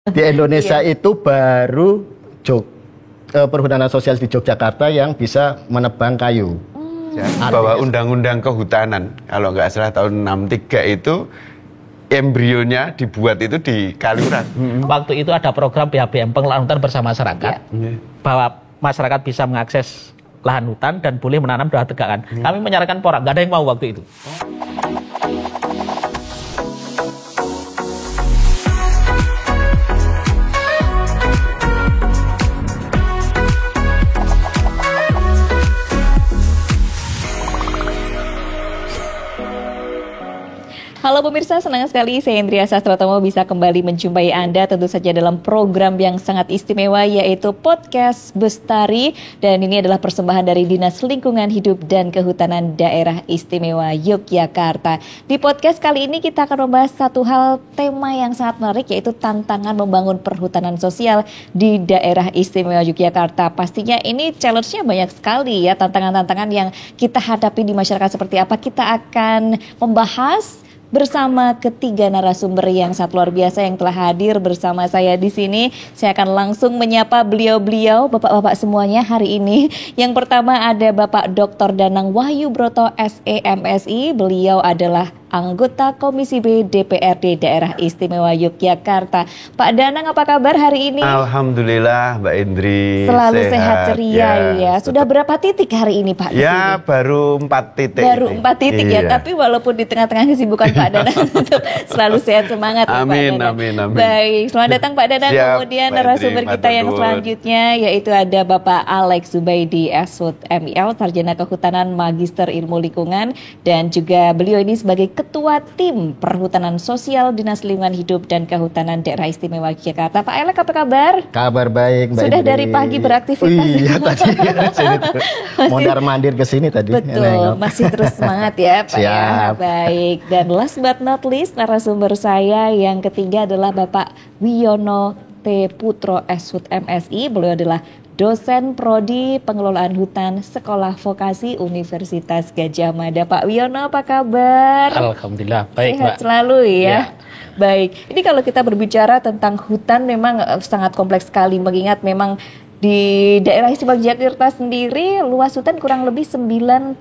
Di Indonesia itu baru perhutanan sosial di Yogyakarta yang bisa menebang kayu. Bahwa undang-undang kehutanan, kalau nggak salah tahun 63 itu, embrionya dibuat itu di Kaliurang. Waktu itu ada program PHBM, pengelolaan hutan bersama masyarakat, bahwa masyarakat bisa mengakses lahan hutan dan boleh menanam doa tegakan. Kami menyarankan porak, nggak ada yang mau waktu itu. Halo pemirsa, senang sekali saya Indria Sastrotomo bisa kembali menjumpai Anda tentu saja dalam program yang sangat istimewa yaitu Podcast Bestari, dan ini adalah persembahan dari Dinas Lingkungan Hidup dan Kehutanan Daerah Istimewa Yogyakarta. Di podcast kali ini kita akan membahas satu hal, tema yang sangat menarik, yaitu tantangan membangun perhutanan sosial di Daerah Istimewa Yogyakarta. Pastinya ini challenge-nya banyak sekali ya, tantangan-tantangan yang kita hadapi di masyarakat seperti apa. Kita akan membahas bersama ketiga narasumber yang sangat luar biasa yang telah hadir bersama saya di sini. Saya akan langsung menyapa beliau-beliau, bapak-bapak semuanya hari ini. Yang pertama ada Bapak Dr. Danang Wahyu Broto SEMSI. Beliau adalah anggota Komisi B DPRD Daerah Istimewa Yogyakarta. Pak Danang, apa kabar hari ini? Alhamdulillah, Mbak Indri. Selalu sehat ceria ya. Sudah berapa titik hari ini, Pak? Ya, baru 4 titik. Baru 4 titik ya, tapi walaupun di tengah-tengah kesibukan Pak Danang tetap selalu sehat semangat. Amin, Pak Danang. Amin. Baik, selamat datang Pak Danang. Siap, kemudian Pak narasumber Indri, kita yang selanjutnya yaitu ada Bapak Alex Zubaidi Ashut MIL, Sarjana Kehutanan, Magister Ilmu Lingkungan, dan juga beliau ini sebagai Ketua Tim Perhutanan Sosial Dinas Lingkungan Hidup dan Kehutanan Daerah Istimewa Yogyakarta. Pak Alex, apa kabar? Kabar baik, Mbak Sudah Indri. dari pagi beraktivitas. Iya, tadi mondar-mandir ke sini tadi. Betul, masih terus semangat ya Pak. Siap. Ya. Baik, dan last but not least narasumber saya yang ketiga adalah Bapak Wiono T. Putro Ashut MSI. Beliau adalah dosen Prodi Pengelolaan Hutan Sekolah Vokasi Universitas Gadjah Mada. Pak Wiono, apa kabar? Alhamdulillah, baik Sehat Mbak. selalu ya. Baik, ini kalau kita berbicara tentang hutan memang sangat kompleks sekali, mengingat memang di daerah istimewa Yogyakarta sendiri luas hutan kurang lebih 95.000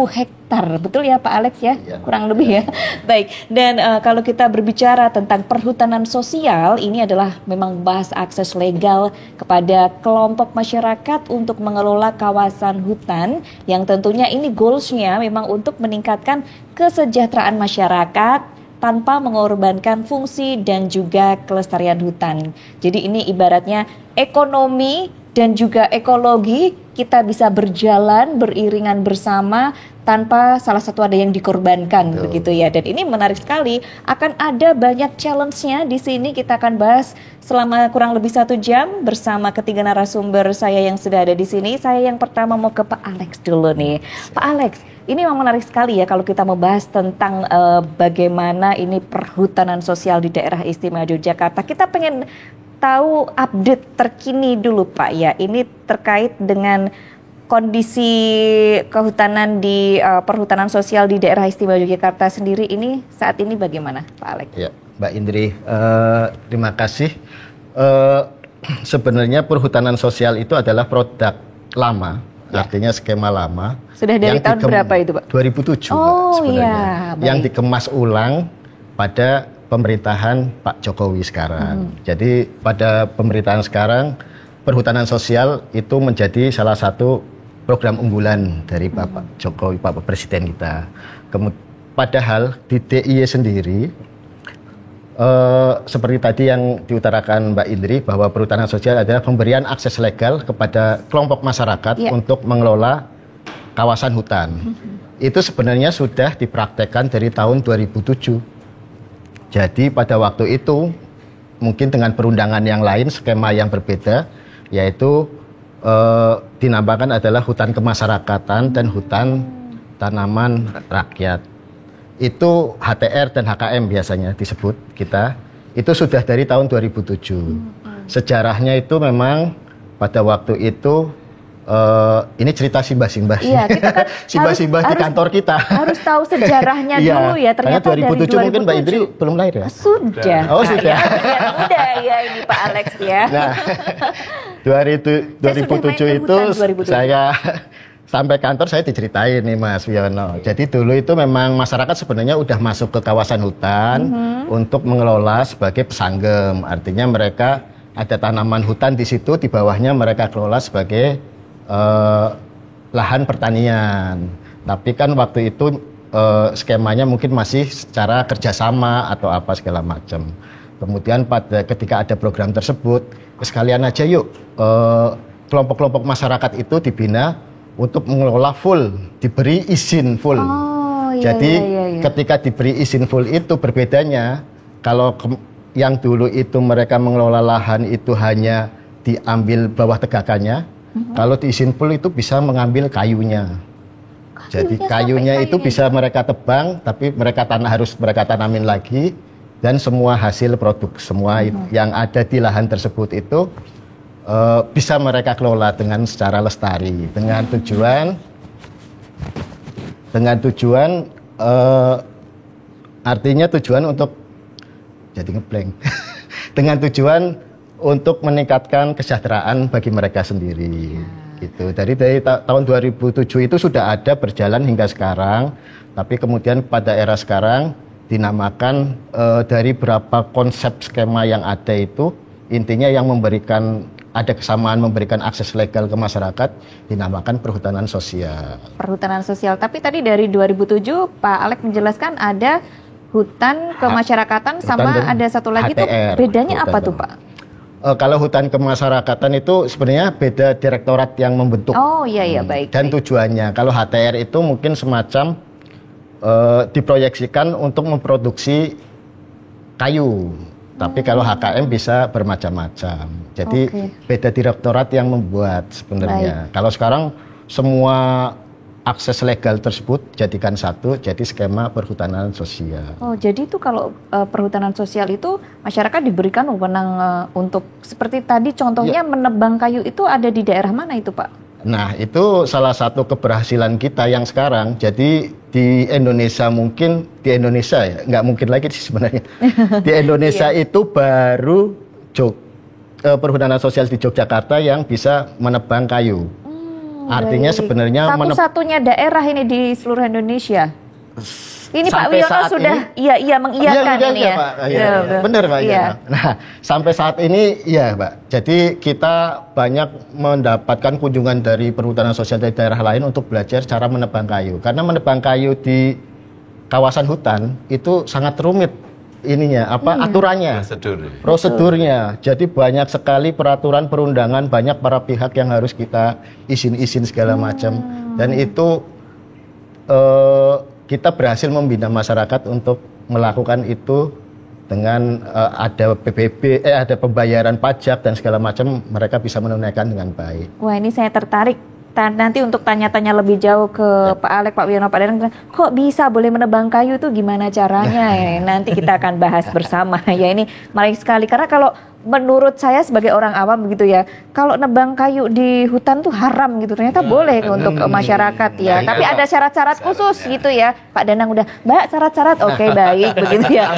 hektar. Betul ya Pak Alex ya? Kurang lebih ya. Baik, dan kalau kita berbicara tentang perhutanan sosial, ini adalah memang bahas akses legal kepada kelompok masyarakat untuk mengelola kawasan hutan, yang tentunya ini goals-nya memang untuk meningkatkan kesejahteraan masyarakat tanpa mengorbankan fungsi dan juga kelestarian hutan. Jadi ini ibaratnya ekonomi dan juga ekologi kita bisa berjalan beriringan bersama tanpa salah satu ada yang dikorbankan. Begitu ya. Dan ini menarik sekali, akan ada banyak challenge-nya di sini. Kita akan bahas selama kurang lebih 1 jam bersama ketiga narasumber saya yang sudah ada di sini. Saya yang pertama mau ke Pak Alex dulu nih. Pak Alex, ini memang menarik sekali ya kalau kita membahas tentang bagaimana ini perhutanan sosial di daerah istimewa Yogyakarta. Kita pengen tahu update terkini dulu Pak ya. Ini terkait dengan kondisi kehutanan di perhutanan sosial di daerah istimewa Yogyakarta sendiri ini saat ini bagaimana Pak Alex? Ya, Mbak Indri, terima kasih. Sebenarnya perhutanan sosial itu adalah produk lama. Artinya skema lama. Sudah dari tahun berapa itu Pak? 2007 oh, Mbak, sebenarnya. Iya, yang dikemas ulang pada pemerintahan Pak Jokowi sekarang. Jadi pada pemerintahan sekarang perhutanan sosial itu menjadi salah satu program unggulan dari Bapak Jokowi, Bapak Presiden kita. Padahal di DIY sendiri seperti tadi yang diutarakan Mbak Indri, bahwa perhutanan sosial adalah pemberian akses legal kepada kelompok masyarakat untuk mengelola kawasan hutan. Itu sebenarnya sudah dipraktekkan dari tahun 2007. Jadi pada waktu itu mungkin dengan perundangan yang lain, skema yang berbeda, yaitu dinamakan adalah hutan kemasyarakatan dan hutan tanaman rakyat. Itu HTR dan HKM biasanya disebut kita. Itu sudah dari tahun 2007. Sejarahnya itu memang pada waktu itu ini cerita simbah-simbah. Iya, kita kan simbah-simbah di kantor kita. Harus tahu sejarahnya dulu ya. Ternyata dari 2007 mungkin Mbak Indri belum lahir ya? Sudah. Oh, sudah. Udah ya ini Pak Alex ya. Nah, 2007 itu saya sampai kantor saya diceritain nih Mas Wiono. Jadi dulu itu memang masyarakat sebenarnya udah masuk ke kawasan hutan untuk mengelola sebagai pesanggem. Artinya mereka ada tanaman hutan di situ, di bawahnya mereka kelola sebagai lahan pertanian. Tapi kan waktu itu skemanya mungkin masih secara kerjasama atau apa segala macam. Kemudian ketika ada program tersebut, sekalian aja yuk kelompok-kelompok masyarakat itu dibina untuk mengelola full, diberi izin full. Jadi ketika diberi izin full itu berbedanya, kalau yang dulu itu mereka mengelola lahan itu hanya diambil bawah tegakannya, kalau diizin full itu bisa mengambil kayunya. Jadi kayunya itu bisa mereka tebang, tapi harus mereka tanamin lagi, dan semua hasil produk semua yang ada di lahan tersebut itu bisa mereka kelola dengan secara lestari, dengan tujuan artinya tujuan untuk jadi ngeblank dengan tujuan untuk meningkatkan kesejahteraan bagi mereka sendiri. Gitu. Dari tahun 2007 itu sudah ada berjalan hingga sekarang, tapi kemudian pada era sekarang dinamakan dari berapa konsep skema yang ada itu, intinya yang ada kesamaan memberikan akses legal ke masyarakat, dinamakan perhutanan sosial. Perhutanan sosial. Tapi tadi dari 2007 Pak Alex menjelaskan ada hutan kemasyarakatan sama ada satu lagi HTR, tuh bedanya apa tuh Pak? Kalau hutan kemasyarakatan itu sebenarnya beda direktorat yang membentuk. Oh iya baik. Dan tujuannya, kalau HTR itu mungkin semacam diproyeksikan untuk memproduksi kayu. Tapi kalau HKM bisa bermacam-macam. Jadi beda direktorat yang membuat sebenarnya. Kalau sekarang semua akses legal tersebut jadikan satu, jadi skema perhutanan sosial. Oh, jadi itu kalau perhutanan sosial itu masyarakat diberikan wewenang untuk seperti tadi contohnya menebang kayu itu ada di daerah mana itu Pak? Nah, itu salah satu keberhasilan kita yang sekarang. Jadi di Indonesia ya, nggak mungkin lagi sih sebenarnya. Di Indonesia itu baru perhutanan sosial di Yogyakarta yang bisa menebang kayu. Artinya sebenarnya satu-satunya daerah ini di seluruh Indonesia. Ini Pak Wiono sudah mengiyakan ini ya. Pak. Benar Pak. Iya. Nah, sampai saat ini iya Pak. Jadi kita banyak mendapatkan kunjungan dari perhutanan sosial dari daerah lain untuk belajar cara menebang kayu. Karena menebang kayu di kawasan hutan itu sangat rumit aturannya, prosedurnya. Jadi banyak sekali peraturan perundangan, banyak para pihak yang harus kita izin segala macam. Dan itu kita berhasil membina masyarakat untuk melakukan itu dengan ada PBB, ada pembayaran pajak dan segala macam, mereka bisa menunaikan dengan baik. Wah, ini saya tertarik. Nanti untuk tanya-tanya lebih jauh ke Pak Alex, Pak Wiono, Pak Danang, kok bisa boleh menebang kayu itu gimana caranya ya? Nanti kita akan bahas bersama ya. Ini menarik sekali karena kalau menurut saya sebagai orang awam begitu ya, kalau nebang kayu di hutan tuh haram gitu, ternyata boleh untuk masyarakat ya. Tapi ada syarat-syarat khusus gitu ya. Pak Danang udah, Mbak syarat-syarat, oke baik begitu ya.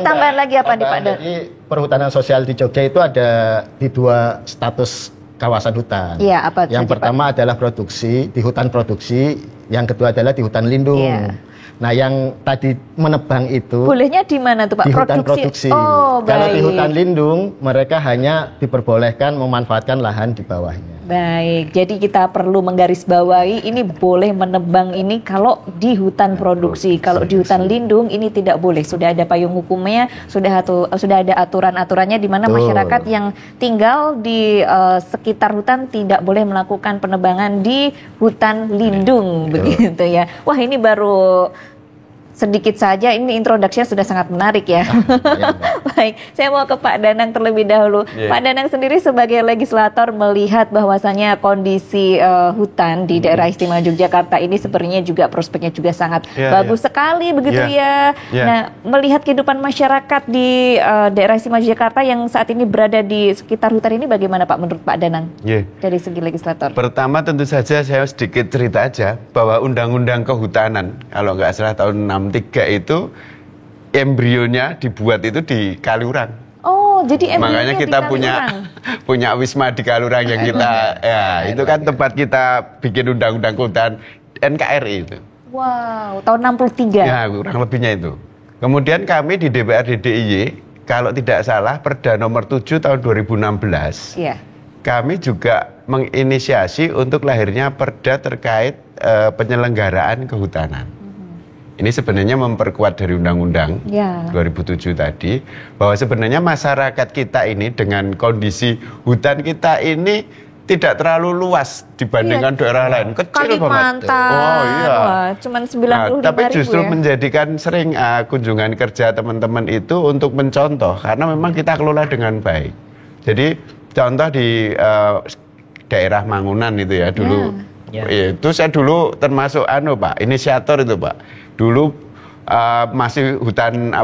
Tambahan lagi apa nih Pak Danang? Jadi perhutanan sosial di Jogja itu ada di 2 status kawasan hutan. Iya, apa yang pertama adalah produksi, di hutan produksi, yang kedua adalah di hutan lindung. Iya. Nah, yang tadi menebang itu bolehnya di mana tuh Pak? Di hutan produksi. Oh, kalau di hutan lindung mereka hanya diperbolehkan memanfaatkan lahan di bawahnya. Baik, jadi kita perlu menggarisbawahi ini boleh menebang ini kalau di hutan produksi. Kalau di hutan lindung ini tidak boleh. Sudah ada payung hukumnya, sudah ada aturan-aturannya di mana masyarakat yang tinggal di sekitar hutan tidak boleh melakukan penebangan di hutan lindung begitu ya. Wah, ini baru sedikit saja, ini introduction sudah sangat menarik ya. Baik, saya mau ke Pak Danang terlebih dahulu. Pak Danang sendiri sebagai legislator melihat bahwasannya kondisi hutan di daerah istimewa Yogyakarta ini sepertinya juga prospeknya juga sangat bagus sekali begitu ya. Nah, melihat kehidupan masyarakat di daerah istimewa Yogyakarta yang saat ini berada di sekitar hutan ini bagaimana Pak menurut Pak Danang dari segi legislator? Pertama tentu saja saya sedikit cerita aja bahwa Undang-Undang Kehutanan kalau nggak salah tahun 63 itu embrionya dibuat itu di Kaliurang. Oh, jadi embrionya makanya kita punya wisma di Kaliurang yang kita itu kan tempat kita bikin undang-undang kehutanan NKRI itu. Wow, tahun 63. Ya, kurang lebihnya itu. Kemudian kami di DPRD DIY kalau tidak salah Perda nomor 7 tahun 2016. Kami juga menginisiasi untuk lahirnya perda terkait penyelenggaraan kehutanan. Ini sebenarnya memperkuat dari Undang-Undang 2007 tadi, bahwa sebenarnya masyarakat kita ini dengan kondisi hutan kita ini tidak terlalu luas dibandingkan daerah lain, kecil banget. Cuman 92.000 tapi justru menjadikan sering kunjungan kerja teman-teman itu untuk mencontoh, karena memang kita kelola dengan baik. Jadi contoh di daerah Mangunan itu ya dulu, itu saya dulu termasuk Pak, inisiator itu Pak. Dulu masih hutan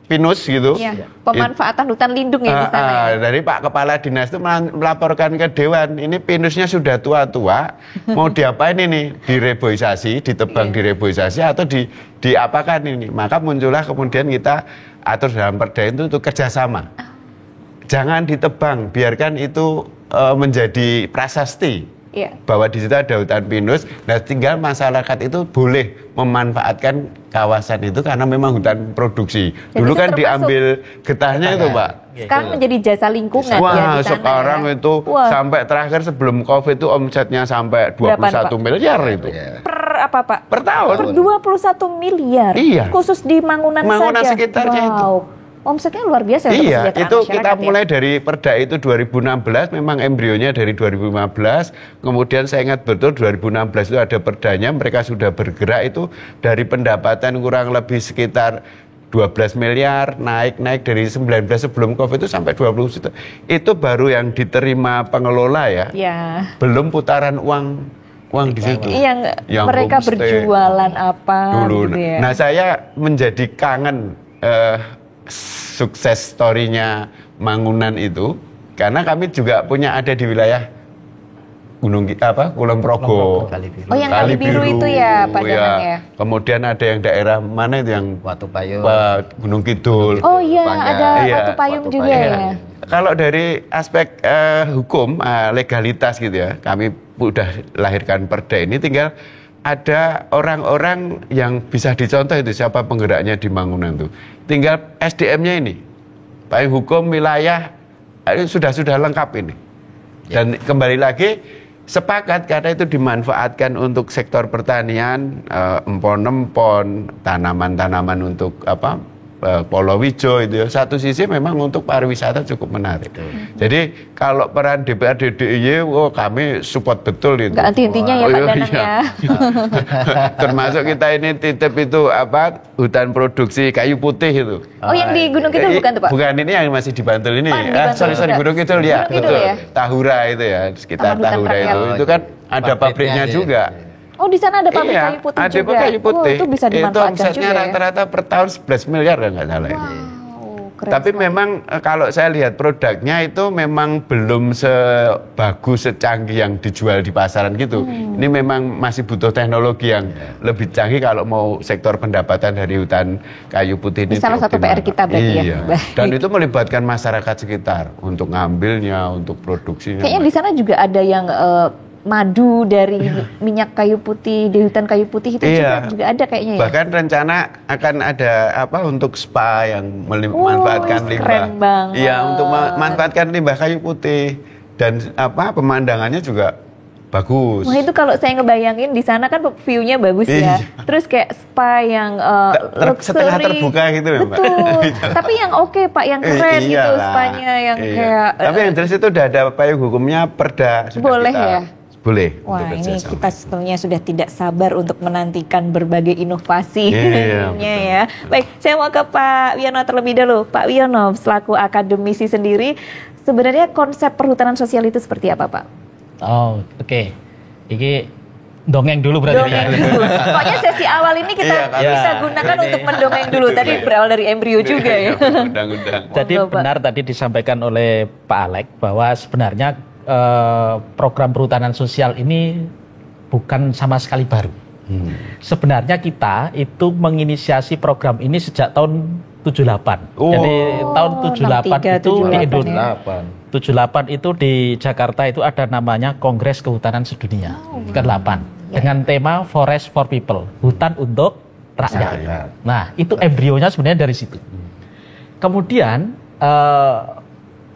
pinus gitu. Pemanfaatan hutan lindung ya di sana. Dari Pak Kepala Dinas itu melaporkan ke Dewan, ini pinusnya sudah tua-tua, mau diapain ini? Direboisasi, ditebang direboisasi atau diapakan ini? Maka muncullah kemudian kita atur dalam perda itu untuk kerjasama. Jangan ditebang, biarkan itu menjadi prasasti. Bahwa di situ ada hutan pinus, nah tinggal masyarakat itu boleh memanfaatkan kawasan itu karena memang hutan produksi. Dan dulu kan diambil getahnya itu Pak. Sekarang menjadi jasa lingkungan. Wah, sekarang itu sampai terakhir sebelum COVID itu omsetnya sampai 21 miliar itu. Per apa Pak? Per tahun. Per 21 miliar. Khusus di Mangunan saja. Sekitarnya itu. Omsetnya luar biasa. Itu kita mulai dari perda itu 2016, memang embrionya dari 2015. Kemudian saya ingat betul 2016 itu ada perdanya, mereka sudah bergerak itu dari pendapatan kurang lebih sekitar 12 miliar, naik dari 19 sebelum COVID itu sampai 20 juta. Itu baru yang diterima pengelola ya. Belum putaran uang di situ. Yang mereka berjualan apa dulu. Gitu ya. Nah, saya menjadi kangen sukses story-nya Mangunan itu karena kami juga punya ada di wilayah Kulon Progo. Yang Kali Biru itu ya Pak Danang ya. Kemudian ada yang daerah mana itu yang Watu Payung, Gunung Kidul. Ada Watu Payung juga ya. Kalau dari aspek hukum legalitas gitu ya, kami udah lahirkan perda ini, tinggal ada orang-orang yang bisa dicontoh itu siapa penggeraknya di Mangunan itu. Tinggal SDM-nya ini, payung hukum wilayah sudah lengkap ini. Dan kembali lagi sepakat karena itu dimanfaatkan untuk sektor pertanian, empon-empon, tanaman-tanaman untuk Polowijo itu ya. Satu sisi memang untuk pariwisata cukup menarik. Jadi kalau peran DPRD DIY, kami support betul itu. Nggak henti-hentinya ya Pak Danang ya. Termasuk kita ini titip itu hutan produksi kayu putih itu. Yang di Gunung Kidul bukan tuh Pak? Bukan, ini yang masih di Bantul ini. Sorry Gunung Kidul ya. Betul. Tahura itu ya, sekitar Tahura itu kan ada pabriknya juga. Di sana ada pabrik kayu putih juga. Ada kayu putih. Itu bisa dimanfaatkan omsetnya juga rata-rata per tahun 11 miliar ya nggak salah. Tapi memang kalau saya lihat produknya itu memang belum sebagus, secanggih yang dijual di pasaran gitu. Ini memang masih butuh teknologi yang lebih canggih kalau mau sektor pendapatan dari hutan kayu putih ini. Salah satu PR kita berarti ya. Dan itu melibatkan masyarakat sekitar untuk ngambilnya, untuk produksinya. Kayaknya di sana juga ada yang madu dari minyak kayu putih di hutan kayu putih itu juga ada kayaknya ya. Bahkan rencana akan ada untuk spa yang memanfaatkan limbah. Keren banget. Untuk memanfaatkan limbah kayu putih dan pemandangannya juga bagus. Wah, itu kalau saya ngebayangin di sana kan view-nya bagus ya. Terus kayak spa yang setengah terbuka gitu ya, Mbak. Betul. Tapi yang Pak, yang keren gitu spanya yang kayak. Tapi yang jelas itu udah ada payung hukumnya perda. Boleh ya. boleh. Wah, untuk ini kerjasama. kita sebetulnya sudah tidak sabar untuk menantikan berbagai inovasi. Iya, ya. Baik, saya mau ke Pak Wiono terlebih dahulu. Pak Wiono, selaku akademisi sendiri, sebenarnya konsep perhutanan sosial itu seperti apa, Pak? Oh, oke. Ini dongeng dulu berarti. Dongeng dulu. Pokoknya sesi awal ini kita gunakan Ini. untuk mendongeng dulu. Tadi berawal dari embrio juga ya. Undang-undang. Jadi Monggo, Pak. benar tadi disampaikan oleh Pak Alek bahwa sebenarnya program perhutanan sosial ini bukan sama sekali baru. Sebenarnya kita itu menginisiasi program ini sejak tahun 78. Oh. Jadi tahun 78 itu di 78 Indonesia. ya. 78 itu di Jakarta itu ada namanya Kongres Kehutanan Sedunia ke-8 dengan tema Forest for People, hutan untuk rakyat. Nah, itu embrionya sebenarnya dari situ. Kemudian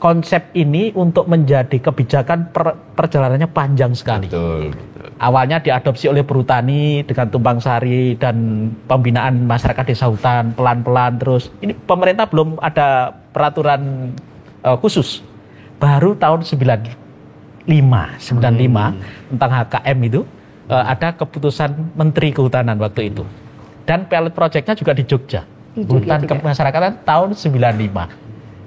konsep ini untuk menjadi kebijakan perjalanannya panjang sekali. Betul. Awalnya diadopsi oleh Perhutani dengan tumpang sari dan pembinaan masyarakat desa hutan pelan-pelan terus. Ini pemerintah belum ada peraturan khusus. Baru tahun 95 tentang HKM itu ada keputusan Menteri Kehutanan waktu itu. Dan pilot projectnya juga di Jogja. Di Jogja Hutan juga. kemasyarakatan tahun 95.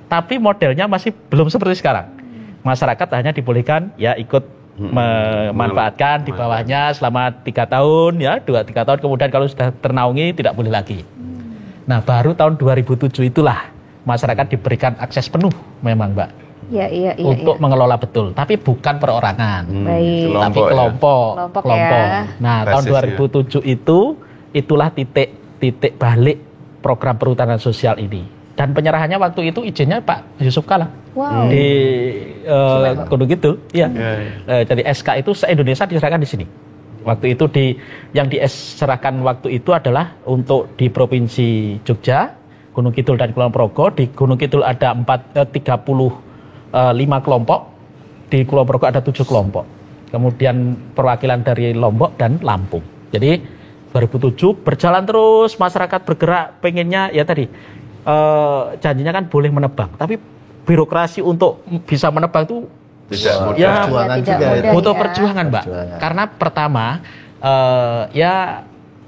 Tapi modelnya masih belum seperti sekarang. Masyarakat hanya dibolehkan ya ikut memanfaatkan di bawahnya selama 3 tahun ya 2-3 tahun, kemudian kalau sudah ternaungi tidak boleh lagi. Nah, baru tahun 2007 itulah masyarakat diberikan akses penuh memang, Mbak, Iya. untuk mengelola betul, tapi bukan perorangan. Baik. Tapi Kelompok ya. kelompok. Ya. Nah, tahun Basisnya. 2007 itulah titik balik program perhutanan sosial ini. Dan penyerahannya waktu itu izinnya Pak Yusuf Kala Wow. di Gunung Kidul, ya. Jadi SK itu se-Indonesia diserahkan di sini. Waktu itu yang diserahkan waktu itu adalah untuk di Provinsi Jogja, Gunung Kidul dan Kulon Progo. Di Gunung Kidul ada 35 kelompok, di Kulon Progo ada 7 kelompok. Kemudian perwakilan dari Lombok dan Lampung. Jadi 2007 berjalan terus, masyarakat bergerak, pengennya ya tadi janjinya kan boleh menebang, tapi birokrasi untuk bisa menebang itu Tidak mudah. ya Perjuangan tidak juga mudah. ya. butuh ya. perjuangan, Mbak. Perjuangan. Karena pertama ya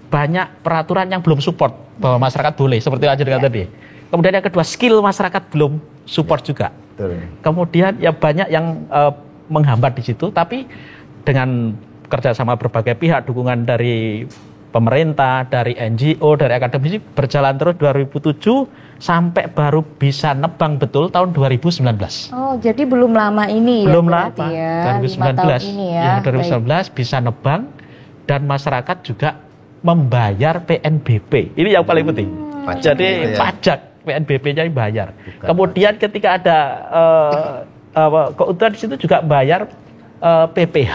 banyak peraturan yang belum support bahwa masyarakat boleh seperti aja dengan tadi. Kemudian yang kedua, skill masyarakat belum support juga. Betul. Kemudian ya banyak yang menghambat di situ, tapi dengan kerjasama berbagai pihak, dukungan dari pemerintah, dari NGO, dari akademisi, berjalan terus 2007 sampai baru bisa nebang betul tahun 2019. Oh, jadi belum lama ini ya? Belum berarti lama, ya, 2019. 5 tahun ini ya. Ya, 2019 bisa nebang dan masyarakat juga membayar PNBP. Ini yang paling penting. Pajak Jadi gitu ya. pajak PNBP-nya dibayar. Kemudian ketika ada keuntungan di situ juga bayar PPH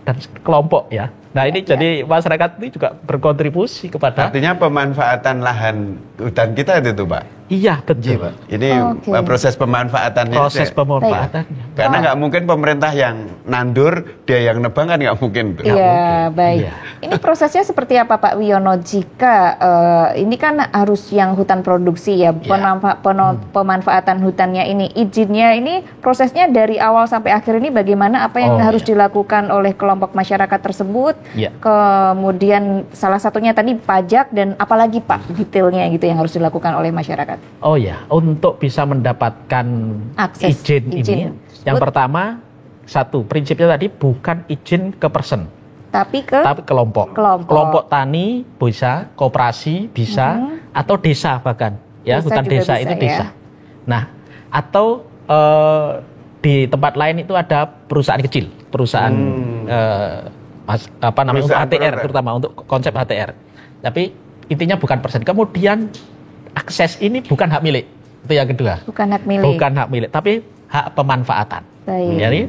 dan kelompok ya. Nah, ini jadi masyarakat ini juga berkontribusi kepada. Artinya pemanfaatan lahan hutan kita itu tuh, Pak. Iya, betul. Iya, Pak. Ini Oke. proses pemanfaatannya. Proses itu ya. pemanfaatannya. Karena nggak mungkin pemerintah yang nandur, dia yang nebang kan nggak mungkin. tuh. Iya, baik. Iya. Ini prosesnya seperti apa Pak Wiono jika ini kan harus yang hutan produksi ya, pemanfaatan hutannya ini, izinnya ini prosesnya dari awal sampai akhir ini bagaimana, apa yang harus dilakukan oleh kelompok masyarakat tersebut, Iya. kemudian salah satunya tadi pajak dan apalagi Pak detailnya gitu yang harus dilakukan oleh masyarakat. Oh ya, untuk bisa mendapatkan Akses izin ini, yang pertama satu prinsipnya tadi bukan izin ke person, Tapi tapi kelompok. Kelompok. Tani bisa, koperasi bisa, atau desa bahkan. Ya, Desa hutan juga desa bisa, itu ya. desa. Nah, atau di tempat lain itu ada perusahaan kecil, perusahaan apa namanya, untuk Perusahaan HTR proper. terutama untuk konsep HTR. Tapi intinya bukan persen. Kemudian akses ini bukan hak milik. Itu yang kedua. bukan hak milik. Bukan hak milik, tapi hak pemanfaatan. Baik. Jadi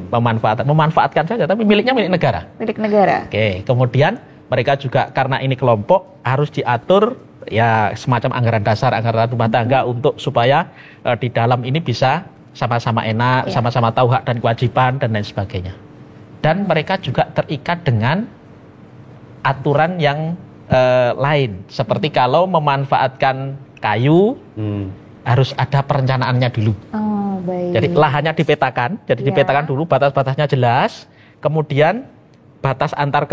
memanfaatkan saja, tapi miliknya milik negara. Milik negara. Oke, kemudian mereka juga karena ini kelompok harus diatur ya semacam anggaran dasar, anggaran rumah tangga untuk supaya di dalam ini bisa sama-sama enak, Ya. sama-sama tahu hak dan kewajiban dan lain sebagainya. Dan mereka juga terikat dengan aturan yang lain, seperti kalau memanfaatkan kayu harus ada perencanaannya dulu. Oh, baik. Jadi lahannya dipetakan, jadi Ya. dipetakan dulu, batas-batasnya jelas. Kemudian batas antar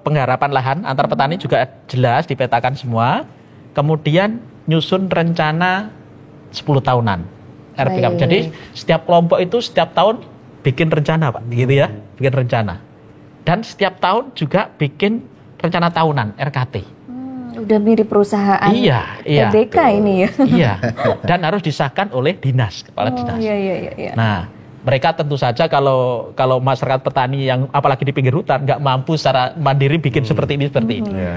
penggarapan lahan antar petani juga jelas dipetakan semua. Kemudian nyusun rencana 10 tahunan RPK. Jadi setiap kelompok itu setiap tahun bikin rencana, Pak, gitu ya, bikin rencana. Dan setiap tahun juga bikin rencana tahunan RKT. Udah mirip perusahaan PBK ini ya. Iya. Dan harus disahkan oleh dinas, kepala dinas. Iya. Nah, mereka tentu saja kalau masyarakat petani yang apalagi di pinggir hutan nggak mampu secara mandiri bikin seperti ini.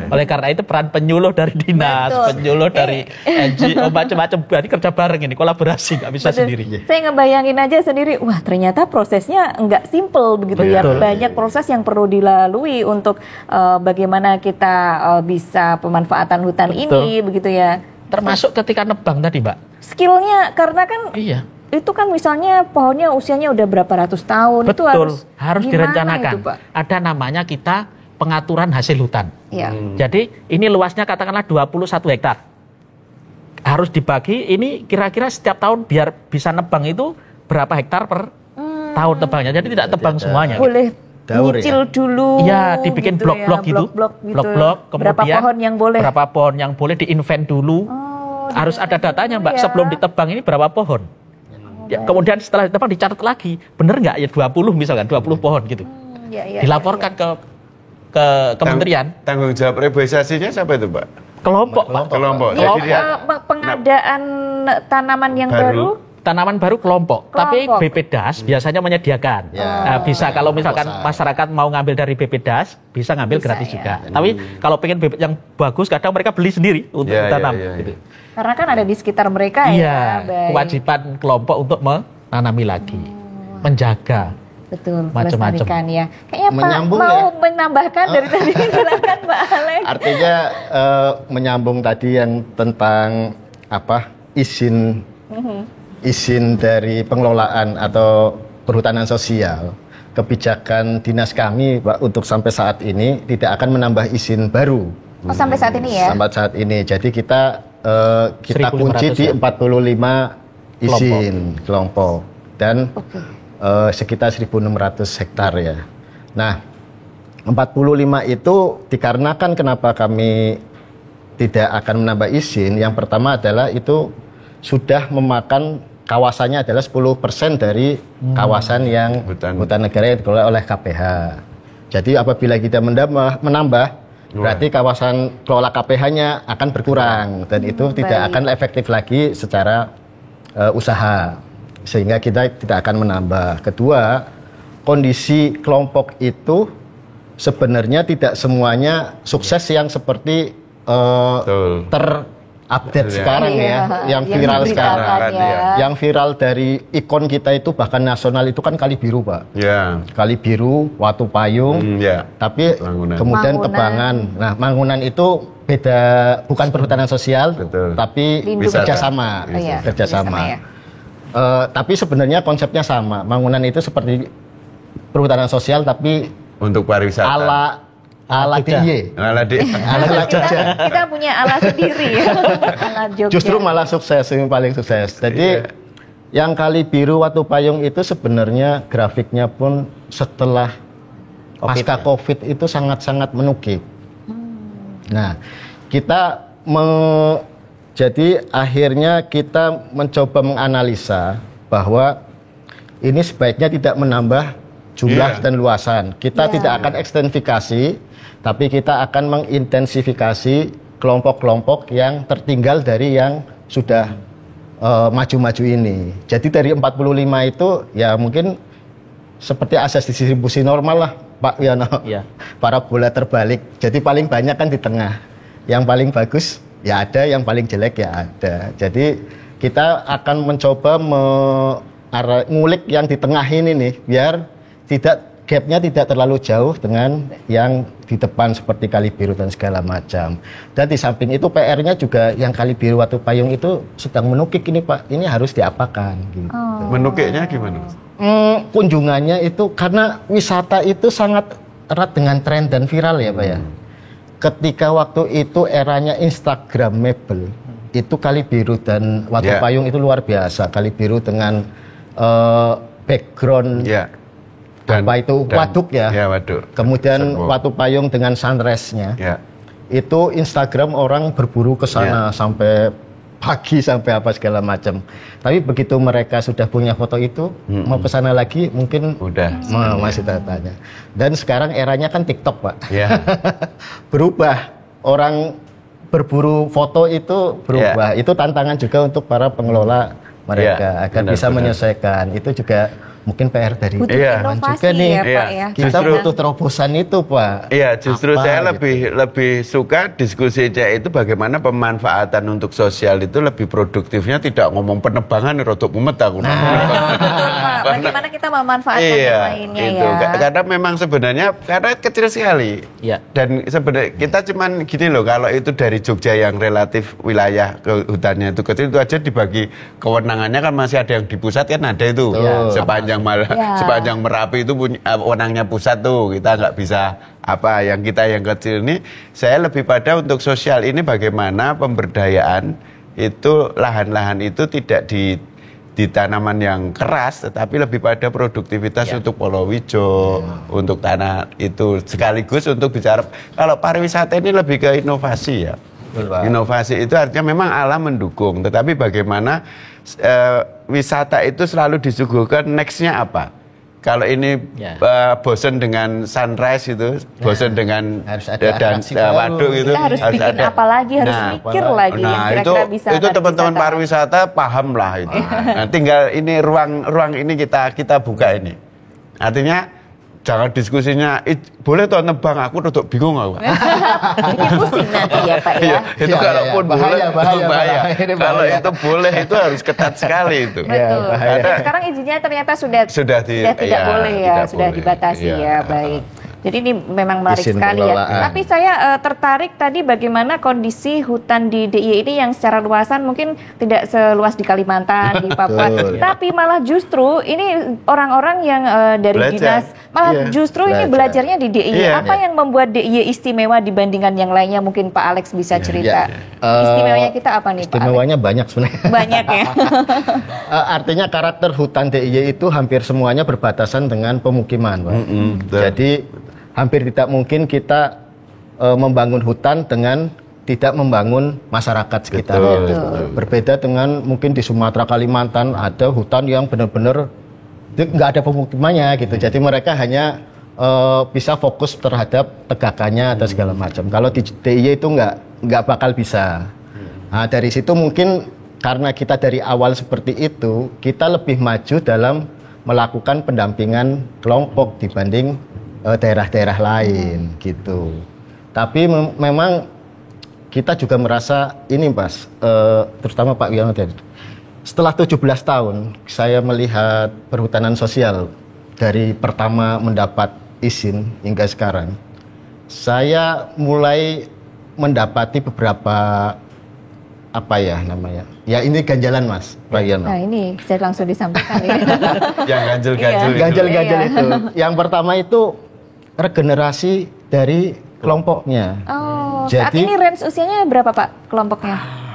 Oleh karena itu peran penyuluh dari dinas, penyuluh dari NGO macam-macam, berarti kerja bareng ini, kolaborasi, nggak bisa sendiri. Saya ngebayangin aja sendiri, wah ternyata prosesnya nggak simple begitu ya. Banyak proses yang perlu dilalui untuk bagaimana kita bisa pemanfaatan hutan ini begitu ya. Termasuk ketika nebang tadi, Mbak. Skillnya karena kan itu kan misalnya pohonnya usianya udah berapa ratus tahun. Betul, itu harus direncanakan. Itu, ada namanya kita pengaturan hasil hutan. Jadi ini luasnya katakanlah 21 hektar. Harus dibagi, ini kira-kira setiap tahun biar bisa nebang itu berapa hektar per tahun tebangnya. Jadi tidak tebang semuanya. Boleh nyicil dulu. Iya, dibikin blok-blok gitu. Blok-blok, kemudian berapa pohon yang boleh diinvent dulu. Harus ada datanya, Mbak, sebelum ditebang ini berapa pohon. Ya, kemudian setelah ditebang dicatat lagi, bener nggak ya 20 misalkan 20 pohon gitu. Dilaporkan ke kementerian. Tanggung jawab reboisasinya siapa itu, Pak? Kelompok. Jadi pengadaan tanaman yang baru. Tanaman baru kelompok. Tapi BPDAS biasanya menyediakan. Nah, bisa kalau misalkan masyarakat mau ngambil dari BPDAS, bisa ngambil gratis juga. Tapi kalau pengen bibit yang bagus, kadang mereka beli sendiri untuk tanam. Gitu. Karena kan ada di sekitar mereka kewajiban kelompok untuk menanami lagi, menjaga. Betul, macam-macam ya. Kayaknya Pak mau menambahkan dari tadi, silakan Pak Alex. Artinya menyambung tadi yang tentang izin dari pengelolaan atau perhutanan sosial. Kebijakan dinas kami, Pak, untuk sampai saat ini tidak akan menambah izin baru. Sampai saat ini ya? Sampai saat ini. Jadi kita kunci di 45 izin kelompok dan sekitar 1.600 hektar ya. Nah, 45 itu dikarenakan kenapa kami tidak akan menambah izin. Yang pertama adalah itu sudah memakan kawasannya adalah 10% dari kawasan yang hutan negara yang dikelola oleh KPH. Jadi apabila kita menambah berarti kawasan kelola KPH-nya akan berkurang dan itu tidak akan efektif lagi secara usaha, sehingga kita tidak akan menambah. Kedua, kondisi kelompok itu sebenarnya tidak semuanya sukses yang seperti terupdate sekarang yang viral sekarang. Yang viral dari ikon kita itu bahkan nasional itu kan Kali Biru, Pak. Kali Biru, Watu Payung, tapi kemudian tebangan. Nah, Mangunan itu beda, bukan perhutanan sosial, tapi kerjasama. Tapi sebenarnya konsepnya sama. Mangunan itu seperti perhutanan sosial tapi untuk pariwisata. Ala DIY. Ala Jogja. Kita punya ala sendiri ya. Ala Jogja. Justru malah sukses, yang paling sukses. Jadi yang Kali Biru Watu Payung itu sebenarnya grafiknya pun setelah pasca COVID itu sangat-sangat menukik. Nah, jadi akhirnya kita mencoba menganalisa bahwa ini sebaiknya tidak menambah jumlah dan luasan. Kita tidak akan ekstensifikasi, tapi kita akan mengintensifikasi kelompok-kelompok yang tertinggal dari yang sudah maju-maju ini. Jadi dari 45 itu ya mungkin seperti asas distribusi normal lah, Pak Yono. Parabola terbalik. Jadi paling banyak kan di tengah. Yang paling bagus ya ada, yang paling jelek ya ada. Jadi kita akan mencoba ngulik yang di tengah ini nih, biar gapnya tidak terlalu jauh dengan yang di depan seperti Kali Biru dan segala macam. Dan di samping itu PR-nya juga yang Kali Biru Watu Payung itu sedang menukik ini, Pak. Ini harus diapakan gitu. Menukiknya gimana? Kunjungannya itu karena wisata itu sangat erat dengan tren dan viral ya, Pak ya. Ketika waktu itu eranya Instagramable, itu Kali Biru dan Watu Payung itu luar biasa. Kali Biru dengan background apa itu waduk ya. Ya, waduk. Kemudian Serbo. Watu Payung dengan sunrise-nya. Ya. Itu Instagram orang berburu ke sana sampai pagi sampai apa segala macam. Tapi begitu mereka sudah punya foto itu, mau ke sana lagi mungkin Udah. masih tanya. Dan sekarang eranya kan TikTok, Pak. Ya. Berubah. Orang berburu foto itu berubah. Itu tantangan juga untuk para pengelola mereka agar bisa menyesuaikan. Itu juga mungkin PR dari Butuh inovasi juga nih. ya Pak ya. Kita butuh terobosan itu, Pak. Iya, justru Apa saya gitu. lebih suka diskusi itu bagaimana pemanfaatan untuk sosial itu lebih produktifnya, tidak ngomong penebangan rodok mumet aku. Betul Pak, bagaimana kita memanfaatkan yang lainnya gitu. ya. Karena memang sebenarnya karena kecil sekali. Iya. Dan sebenarnya kita cuman gini loh, kalau itu dari Jogja yang relatif wilayah ke hutannya itu kecil, itu aja dibagi kewenangannya kan masih ada yang di pusat kan ada itu. Sepanjang Merapi itu punya wewenangnya pusat tuh, kita nggak bisa apa. Yang kita yang kecil ini, saya lebih pada untuk sosial ini bagaimana pemberdayaan itu lahan-lahan itu tidak di tanaman yang keras, tetapi lebih pada produktivitas untuk Polowijo, untuk tanah itu, sekaligus untuk bicara. Kalau pariwisata ini lebih ke inovasi ya. Inovasi itu artinya memang alam mendukung, tetapi bagaimana wisata itu selalu disuguhkan nextnya apa. Kalau ini bosen dengan sunrise itu, bosen dengan harus ada waduk itu, Kita harus bikin ada. apa lagi, harus mikir lagi yang kira-kira bisa itu teman-teman wisata. pariwisata paham lah itu. Nah, tinggal ini ruang ini kita buka ini. Artinya jangan diskusinya boleh toh nebang, aku tuh bingung aku. Bikin pusing nanti ya Pak ya. Itu kalaupun boleh bahaya. Kalau itu boleh itu harus ketat sekali itu. Betul. Dan sekarang izinnya ternyata sudah tidak boleh ya, sudah dibatasi ya. Baik. Jadi ini memang menarik Izin sekali ya. pengelolaan. Tapi saya tertarik tadi bagaimana kondisi hutan di DIY ini yang secara luasan mungkin tidak seluas di Kalimantan, di Papua. Tapi malah justru ini orang-orang yang dari Belajar. dinas malah justru ini belajarnya di DIY. Apa yang membuat DIY istimewa dibandingkan yang lainnya? Mungkin Pak Alex bisa cerita. Istimewanya kita apa nih Pak Alex? Istimewanya banyak sebenarnya. Banyak ya. Artinya karakter hutan DIY itu hampir semuanya berbatasan dengan pemukiman, Pak. Jadi hampir tidak mungkin kita membangun hutan dengan tidak membangun masyarakat sekitarnya. Berbeda dengan mungkin di Sumatera, Kalimantan ada hutan yang benar-benar nggak ada pemukimannya gitu. Jadi mereka hanya bisa fokus terhadap tegakannya atau segala macam. Kalau di DIY itu nggak bakal bisa. Nah, dari situ mungkin karena kita dari awal seperti itu, kita lebih maju dalam melakukan pendampingan kelompok dibanding daerah-daerah lain gitu. Tapi memang kita juga merasa ini Mas, terutama Pak Wiono tadi. Setelah 17 tahun saya melihat perhutanan sosial dari pertama mendapat izin hingga sekarang. Saya mulai mendapati beberapa apa ya namanya? Ya ini ganjalan Mas, Pak Wiono. Nah ini saya langsung disampaikan ini. Yang ganjel-ganjel itu. Ganjel-ganjel itu. Yang pertama itu regenerasi dari kelompoknya. Oh, saat ini range usianya berapa Pak kelompoknya?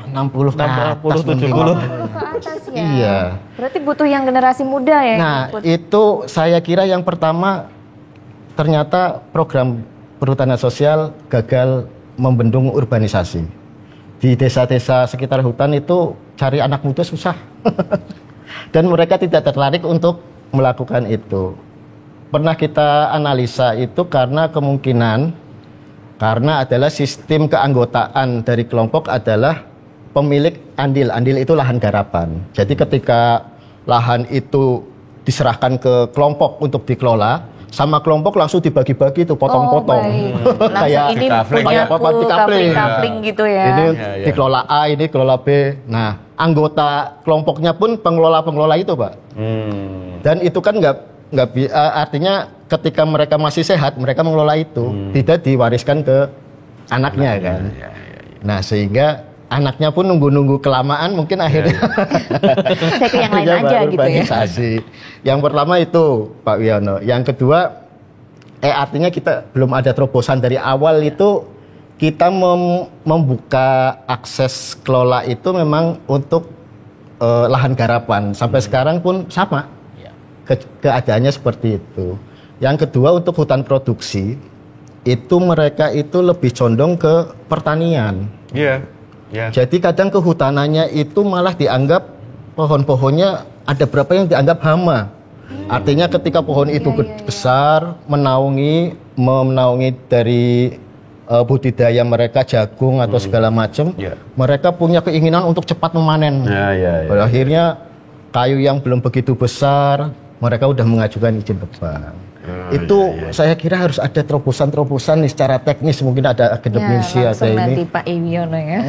60 ke atas 70. 60 ke atas ya. Iya. Berarti butuh yang generasi muda ya. Nah, itu saya kira yang pertama ternyata program perhutanan sosial gagal membendung urbanisasi. Di desa-desa sekitar hutan itu cari anak muda susah. Dan mereka tidak tertarik untuk melakukan itu. Pernah kita analisa itu karena adalah sistem keanggotaan dari kelompok adalah pemilik andil. Andil itu lahan garapan. Jadi ketika lahan itu diserahkan ke kelompok untuk dikelola, sama kelompok langsung dibagi-bagi itu potong-potong. Kayak ini punya kafling gitu ya. Ini dikelola A, ini kelola B. Nah, anggota kelompoknya pun pengelola-pengelola itu, Pak. Dan itu kan artinya ketika mereka masih sehat, mereka mengelola itu, tidak diwariskan ke anaknya kan. Nah, sehingga anaknya pun nunggu-nunggu kelamaan, mungkin akhirnya saya ke yang lain aja gitu ya. Yang pertama itu Pak Wiono. Yang kedua, artinya kita belum ada terobosan dari awal itu kita membuka akses kelola itu memang untuk lahan garapan. Sampai sekarang pun sama. Keadaannya seperti itu. Yang kedua untuk hutan produksi itu mereka itu lebih condong ke pertanian. Iya. Ya. Jadi kadang kehutanannya itu malah dianggap pohon-pohonnya ada berapa yang dianggap hama. Artinya ketika pohon itu besar, menaungi dari budidaya mereka jagung atau segala macam, mereka punya keinginan untuk cepat memanen. Pada akhirnya kayu yang belum begitu besar, mereka udah mengajukan izin tebang. Saya kira harus ada terobosan-terobosan nih secara teknis, mungkin ada akademisi ada ini. Nanti Pak Iwiono ya.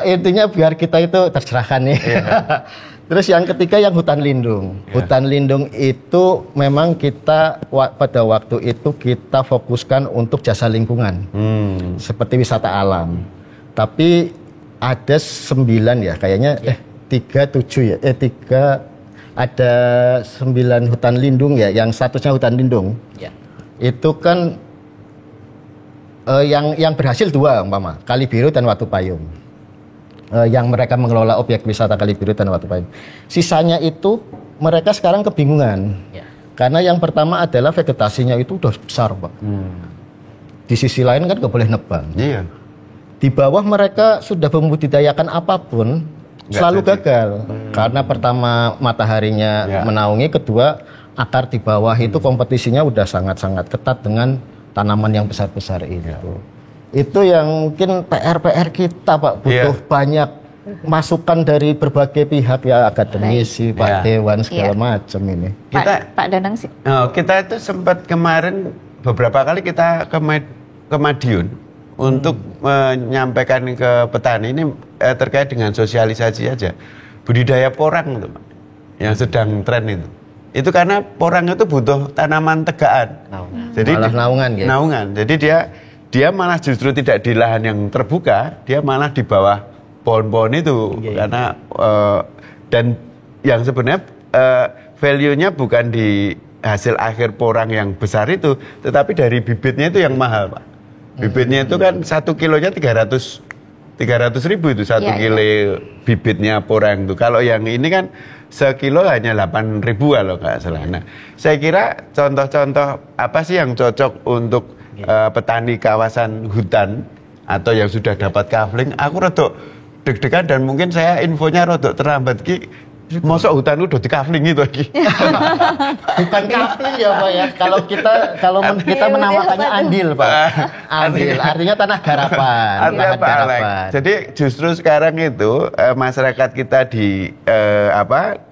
Intinya biar kita itu tercerahkan nih. Terus yang ketiga yang hutan lindung. Hutan lindung itu memang kita pada waktu itu kita fokuskan untuk jasa lingkungan, seperti wisata alam. Tapi ada 9 ya, kayaknya 3 ada 9 hutan lindung ya, yang statusnya hutan lindung. Itu kan yang berhasil 2 umpama, Kali Biru dan Watu Payung. Yang mereka mengelola objek wisata Kali Biru dan Watu Payung. Sisanya itu mereka sekarang kebingungan. Karena yang pertama adalah vegetasinya itu udah besar, Pak. Di sisi lain kan nggak boleh nebang. Di bawah mereka sudah membudidayakan apapun selalu gagal. Karena pertama mataharinya menaungi, kedua akar di bawah itu kompetisinya udah sangat-sangat ketat dengan tanaman yang besar-besar itu. Itu yang mungkin PR kita, Pak, butuh banyak masukan dari berbagai pihak ya, akademisi, Pak Dewan segala macam ini. Pak Danang sih. Kita itu sempat kemarin beberapa kali kita ke Madiun untuk menyampaikan ke petani ini terkait dengan sosialisasi aja. Budidaya porang itu, Pak, yang sedang tren itu. Itu karena porang itu butuh tanaman tegaan. Jadi malah naungan gitu. Naungan. Jadi dia malah justru tidak di lahan yang terbuka, dia malah di bawah pohon-pohon itu. Karena dan yang sebenarnya value-nya bukan di hasil akhir porang yang besar itu, tetapi dari bibitnya itu yang mahal, Pak. Bibitnya itu kan 1 kilonya 300 ribu itu 1 kilo bibitnya porang itu. Kalau yang ini kan sekilo hanya 8 ribu kalau nggak salah. Nah, saya kira contoh-contoh apa sih yang cocok untuk petani kawasan hutan atau yang sudah dapat kafling, aku rodok deg-degan dan mungkin saya infonya rodok terlambat ki. Mosok hutan udah dikafling gitu lagi. Bukan kafling ya, Pak ya. Kalau kita menamakannya andil, Pak. Andil artinya tanah garapan. Jadi justru sekarang itu masyarakat kita di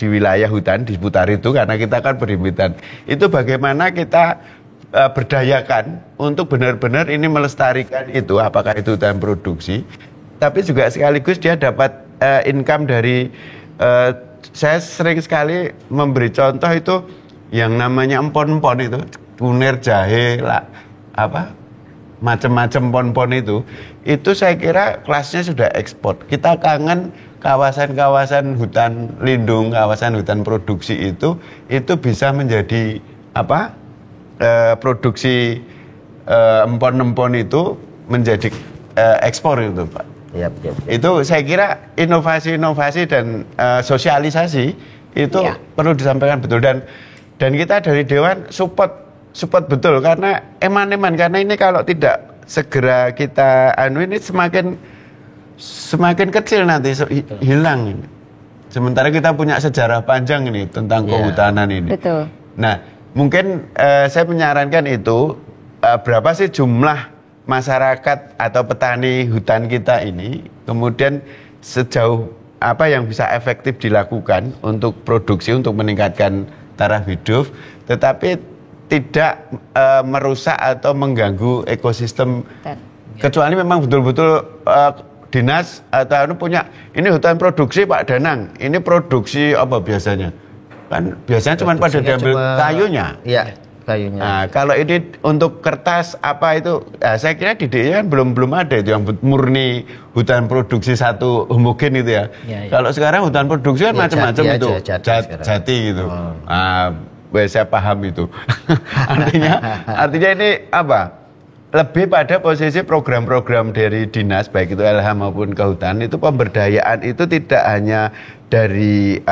wilayah hutan di seputar itu, karena kita kan berhimpitan. Itu bagaimana kita berdayakan untuk benar-benar ini melestarikan itu, apakah itu hutan produksi, tapi juga sekaligus dia dapat income dari saya sering sekali memberi contoh itu yang namanya empon-empon itu, kunir, jahe, macam-macam pon-pon itu saya kira kelasnya sudah ekspor. Kita kangen kawasan-kawasan hutan lindung, kawasan hutan produksi itu bisa menjadi produksi empon-empon itu menjadi ekspor itu, Pak. Itu saya kira inovasi-inovasi dan sosialisasi itu perlu disampaikan betul, dan kita dari Dewan support betul, karena eman-eman, karena ini kalau tidak segera kita ini semakin kecil nanti hilang. Sementara kita punya sejarah panjang ini tentang kehutanan ini. Betul. Nah, mungkin saya menyarankan itu berapa sih jumlah masyarakat atau petani hutan kita ini, kemudian sejauh apa yang bisa efektif dilakukan untuk produksi, untuk meningkatkan taraf hidup, tetapi tidak merusak atau mengganggu ekosistem. Kecuali memang betul-betul dinas atau punya, ini hutan produksi Pak Danang, ini produksi apa biasanya? Kan biasanya cuma pada diambil kayunya. Iya. Kayunya. Nah, kalau ini untuk kertas apa itu, saya kira di DIY kan belum ada itu yang murni hutan produksi satu homogen itu ya. Kalau sekarang hutan produksi kan macam-macam itu, jati gitu. Saya paham itu. artinya ini lebih pada posisi program-program dari dinas, baik itu LH maupun kehutanan, itu pemberdayaan itu tidak hanya dari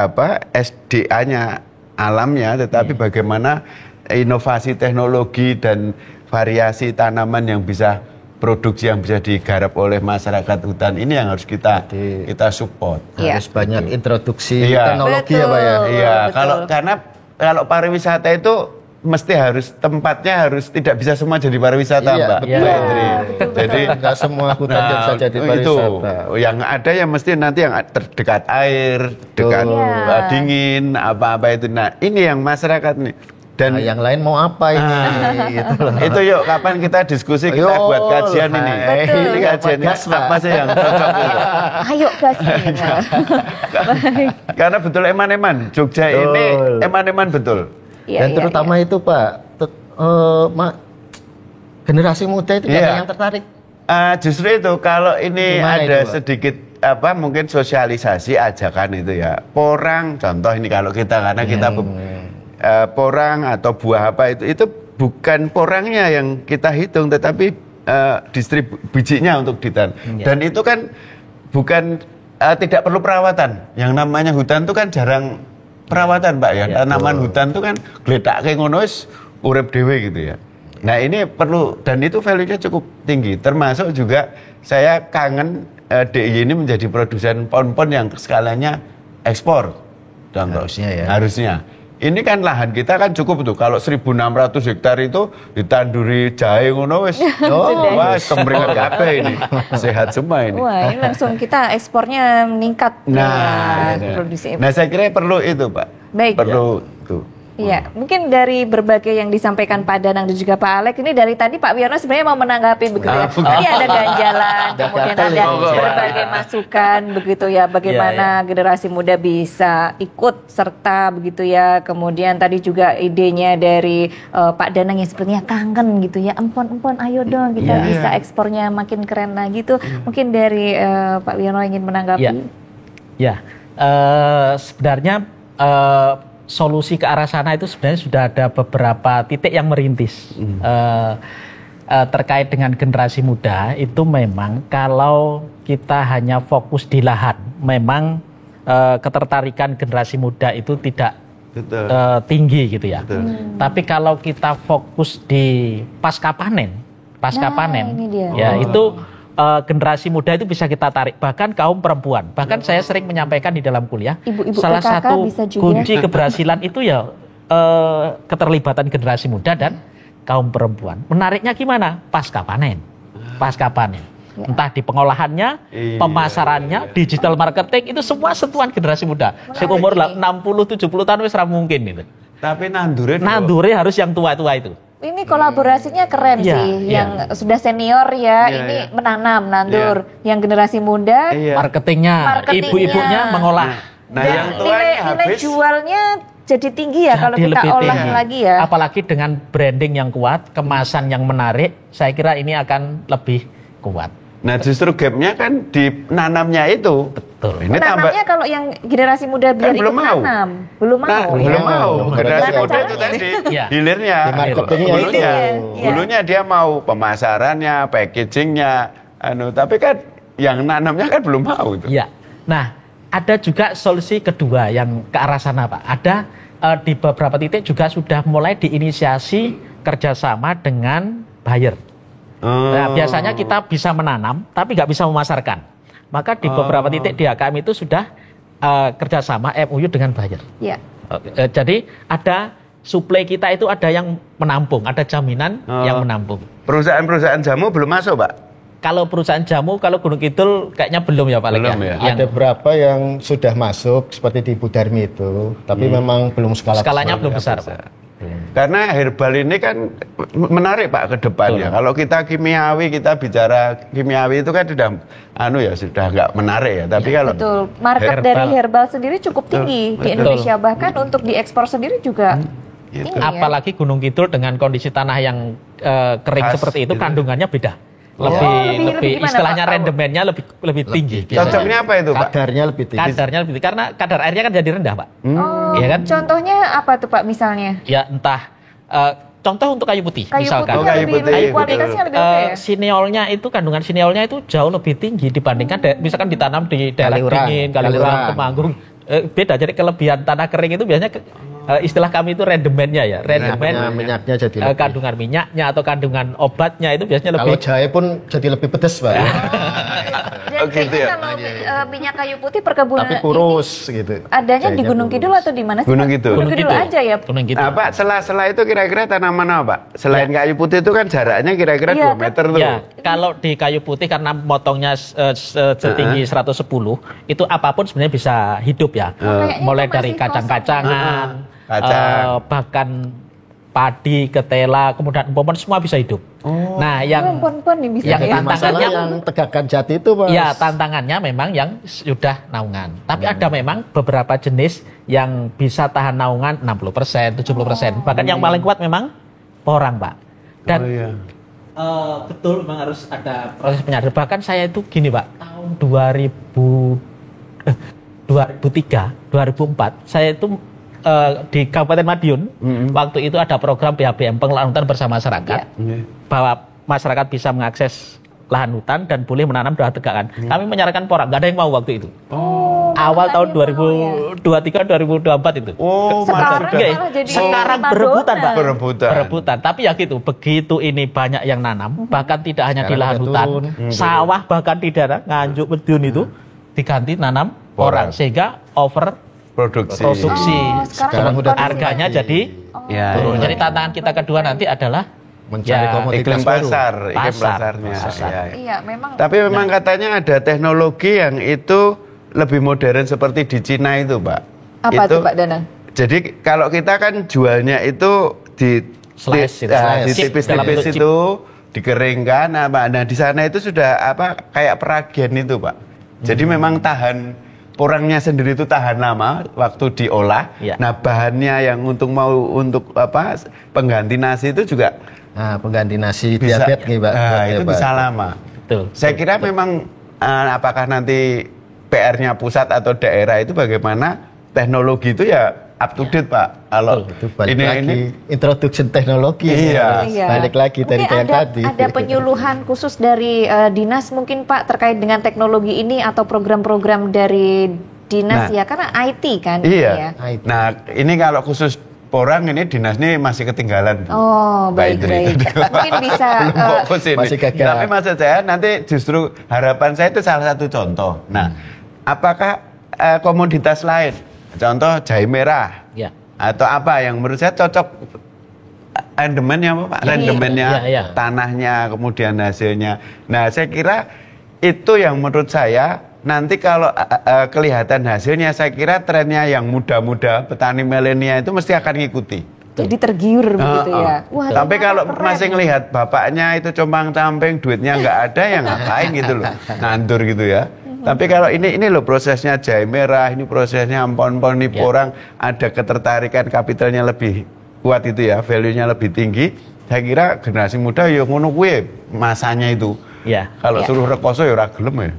SDA-nya, alamnya, tetapi bagaimana inovasi teknologi dan variasi tanaman yang bisa produksi yang bisa digarap oleh masyarakat hutan ini yang harus kita support. Harus banyak introduksi Iya. teknologi ya Pak ya. Iya, karena kalau pariwisata itu mesti harus tempatnya harus tidak bisa semua jadi pariwisata, Iya, Mbak. betul. Mbak Indri. Jadi Nggak semua hutan bisa jadi itu pariwisata. yang ada yang mesti nanti yang terdekat air, dekat dingin, apa-apa itu. Nah, ini yang masyarakat nih. Dan Nah, yang lain mau apa ini? Gitu loh. itu yuk kapan kita diskusi, kita Ayo, buat kajian ini. Betul. Ini kajian Gas, Mbak. apa sih yang cocok itu. Ayo gas ini. Baik. Karena betul eman-eman Jogja ini eman-eman betul. Iya, Dan iya, terutama iya. itu Pak, generasi muda itu Iya. banyak yang tertarik. Justru itu kalau ini Gimana ada itu, Pak? sedikit mungkin sosialisasi ajakan itu ya. Porang contoh ini kalau kita karena kita porang atau buah apa itu bukan porangnya yang kita hitung tetapi bijinya untuk ditanam. Dan itu kan bukan tidak perlu perawatan. Yang namanya hutan itu kan jarang perawatan, Pak ya. Tanaman hutan itu kan gledake ngono wis urip dhewe gitu ya. Nah, ini perlu dan itu value-nya cukup tinggi. Termasuk juga saya kangen DIY ini menjadi produsen pohon-pohon yang skalanya ekspor. Harusnya ya. Harusnya. Ini kan lahan kita kan cukup tuh. Kalau 1.600 hektar itu ditanduri jahe ngono wis. Wah, kemringet kabeh ini. Sehat semua ini. Wah, ini langsung kita ekspornya meningkat. Nah, ya, produksi. nah saya kira perlu itu, Pak. Baik. Perlu itu. Iya, mungkin dari berbagai yang disampaikan Pak Danang dan juga Pak Alek, ini dari tadi Pak Wiono sebenarnya mau menanggapi begitu ya. Tadi ada ganjalan, kemudian ada berbagai masukan begitu ya, bagaimana generasi muda bisa ikut serta begitu ya. Kemudian tadi juga idenya dari Pak Danang yang sepertinya kangen gitu ya, empon ayo dong kita bisa ekspornya makin keren lagi tuh. Mungkin dari Pak Wiono ingin menanggapi. Ya, sebenarnya solusi ke arah sana itu sebenarnya sudah ada beberapa titik yang merintis terkait dengan generasi muda. Itu memang kalau kita hanya fokus di lahan, memang ketertarikan generasi muda itu tidak tinggi gitu ya. Tapi kalau kita fokus di pasca panen, ini dia. ya itu generasi muda itu bisa kita tarik, bahkan kaum perempuan. Bahkan saya sering menyampaikan di dalam kuliah, Ibu-ibu salah PKK satu bisa juga. kunci keberhasilan itu ya keterlibatan generasi muda dan kaum perempuan. Menariknya gimana? Pasca panen. Entah di pengolahannya, pemasarannya, digital marketing, itu semua sentuhan generasi muda. Saya umur 60-70 tahun wis ra mungkin gitu. Tapi nandure harus yang tua-tua itu. Ini kolaborasinya keren sih, yang sudah senior ini menanam, nandur, yang generasi muda marketingnya, ibu-ibunya mengolah. Nah, yang tuanya nilai jualnya jadi tinggi ya kalau kita lebih olah tinggi. lagi ya. Apalagi dengan branding yang kuat, kemasan yang menarik, saya kira ini akan lebih kuat. Nah, justru gapnya kan di nanamnya itu. Betul. Ini Menanamnya kalau yang generasi muda biar Kan ikut belum mau. nanam, belum mau. belum mau. Generasi Gimana muda itu caranya? tadi Iya. hilirnya, Di marketingnya hulunya, itu. hulunya dia mau pemasarannya, packagingnya, tapi kan yang nanamnya kan belum mau itu. Ya. Nah, ada juga solusi kedua yang ke arah sana, Pak. Ada di beberapa titik juga sudah mulai diinisiasi kerjasama dengan buyer. Nah, biasanya kita bisa menanam, tapi nggak bisa memasarkan. Maka di beberapa titik di HKM itu sudah kerjasama MOU dengan buyer. Ya. Jadi ada suplai kita itu ada yang menampung, ada jaminan yang menampung. Perusahaan-perusahaan jamu belum masuk, Pak? Kalau perusahaan jamu, kalau Gunung Kidul kayaknya belum ya Pak Lek Belum ya. Ada beberapa yang sudah masuk seperti di Budarmi itu, tapi memang belum skalanya belum besar, Pak. Karena herbal ini kan menarik, Pak, ke depannya. Kalau kita kimiawi, kita bicara kimiawi itu kan sudah nggak menarik ya. Tapi kalau Betul. Market dari herbal sendiri cukup tinggi di Indonesia, bahkan untuk diekspor sendiri juga tinggi. Apalagi Gunung Kidul dengan kondisi tanah yang kering seperti itu, kandungannya beda. Lebih gimana, istilahnya Pak? rendemennya lebih tinggi. cocoknya apa itu, Pak? Kadarnya lebih tinggi. Kadarnya lebih tinggi karena kadar airnya kan jadi rendah, Pak. Iya kan? Contohnya apa tuh Pak misalnya? Ya entah contoh untuk kayu putih Kayu misalkan. putihnya kayu putih, lebih kualitasnya lebih oke ya? Sineolnya itu kandungan sineolnya itu jauh lebih tinggi dibandingkan misalkan ditanam di daerah Kaliurang. dingin, Kaliurang, Temanggung. Beda. Jadi kelebihan tanah kering itu biasanya istilah kami itu rendemennya ya, rendemen minyaknya jadi lebih. kandungan minyaknya atau kandungan obatnya itu biasanya Kalau lebih. jahe pun jadi lebih pedes, Pak. Dan gitu kayaknya ya? kalau minyak kayu putih perkebunan Tapi kurus gitu. adanya di Jahenya Gunung kurus. Kidul atau di mana sih? Gunung Pak? Kidul. Gunung Kidul aja ya. Gunung Kidul. Nah, Pak, sela-sela itu kira-kira tanaman apa, Pak? Selain kayu putih itu kan jaraknya kira-kira Iya, 2 meter tuh. Ya, kalau di kayu putih karena motongnya setinggi 110, itu apapun sebenarnya bisa hidup ya. Kayaknya Mulai itu dari masih kacang-kacangan, Kacang. bahkan padi, ketela, kemudian empon semua bisa hidup. Nah, yang Pon-pon nih bisa yang ya. Masalah tantangannya yang tegakkan jati itu, Mas. ya tantangannya memang yang sudah naungan. Tapi ada memang beberapa jenis yang bisa tahan naungan 60%, 70%. Bahkan yang paling kuat memang porang, Pak. Dan Oh, iya. betul memang harus ada proses penyadaran. Bahkan saya itu gini, Pak, tahun 2003, 2004, saya itu di Kabupaten Madiun, waktu itu ada program PHBM pengelolaan hutan bersama masyarakat, Iya. bahwa masyarakat bisa mengakses lahan hutan dan boleh menanam dahan tegakan. Kami menyarankan porang, nggak ada yang mau waktu itu. Awal tahun 2023, 2024 itu. Oh, Sekarang mantap. malah jadi Sekarang primadona. berebutan, Pak. Berebutan. Tapi ya gitu, begitu ini banyak yang nanam, bahkan tidak hanya di Sekarang lahan udah hutan, turun. sawah bahkan di daerah Nganjuk Madiun itu diganti nanam porang, sehingga over Produksi. Sekarang udah harganya jadi Ya, turun. ya. Jadi tantangan kita kedua nanti adalah Mencari komoditas iklim baru. iklim Pasar. pasarnya. Pasar. Ya. Iya, memang. Tapi memang katanya ada teknologi yang itu lebih modern seperti di Cina itu, Pak. Apa tuh, Pak Danang? Jadi kalau kita kan jualnya itu di Slice, di chip, dalam tipis-tipis bentuk chip. itu dikeringkan apa. Nah, di sana itu sudah apa kayak peragian itu, Pak. Jadi memang tahan porangnya sendiri itu tahan lama waktu diolah. Ya. Nah, bahannya yang untuk apa pengganti nasi itu juga Nah, pengganti nasi bisa diabetes nih, Pak. Nah, Ya, itu Pak. bisa lama. betul. Saya kira memang apakah nanti PR-nya pusat atau daerah itu bagaimana teknologi itu ya up to date, Pak. Kalau Itu balik lagi introduction teknologi. Iya. Iya. Balik lagi dari Mungkin yang tadi. ada penyuluhan khusus dari dinas mungkin Pak terkait dengan teknologi ini atau program-program dari dinas Nah. ya karena IT kan. Iya. Ya. IT. Nah, ini kalau khusus porang ini dinas ini masih ketinggalan. Oh, Mbak baik Indri. baik. Mungkin bisa Belum fokus ini. masih gagal. Tapi maksud saya nanti justru harapan saya itu salah satu contoh. Nah, apakah komoditas lain, contoh jahe merah Ya. atau apa yang menurut saya cocok rendemennya apa, Pak? Ya, Rendemennya, ya. tanahnya, kemudian hasilnya. Nah, saya kira itu yang menurut saya nanti kalau kelihatan hasilnya, saya kira trennya yang muda-muda petani milenial itu mesti akan ngikuti. Jadi tergiur begitu ya. Wah, Tapi ternyata kalau keren. masih ngelihat bapaknya itu compang-camping, duitnya nggak ada, ya ngapain gitu loh, ngandur gitu ya. Tapi kalau ini loh prosesnya jahe merah, ini prosesnya ampon-ampon, ini porang, ada ketertarikan kapitalnya lebih kuat itu ya, value-nya lebih tinggi. Saya kira generasi muda ya ngono kuwi masanya itu. Ya. Kalau Ya. suruh rekoso ya ora gelem ya.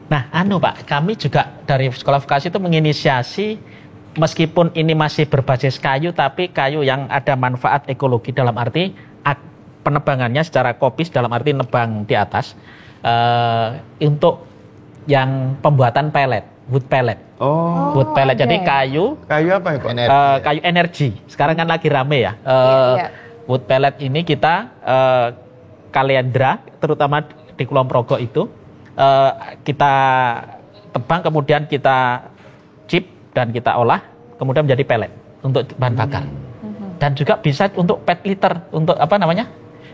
Nah, Pak, kami juga dari Sekolah Vokasi itu menginisiasi meskipun ini masih berbasis kayu, tapi kayu yang ada manfaat ekologi dalam arti penebangannya secara kopis dalam arti nebang di atas untuk yang pembuatan pellet, wood pellet. Oh, Wood pellet, oke. jadi kayu kayu apa ya, Pak? kayu energi. Sekarang kan lagi rame ya. Iya. Wood pellet ini kita kaliandra, terutama di Kulon Progo itu kita tebang, kemudian kita chip dan kita olah, kemudian menjadi pellet untuk bahan bakar. Dan juga bisa untuk pet litter, untuk apa namanya?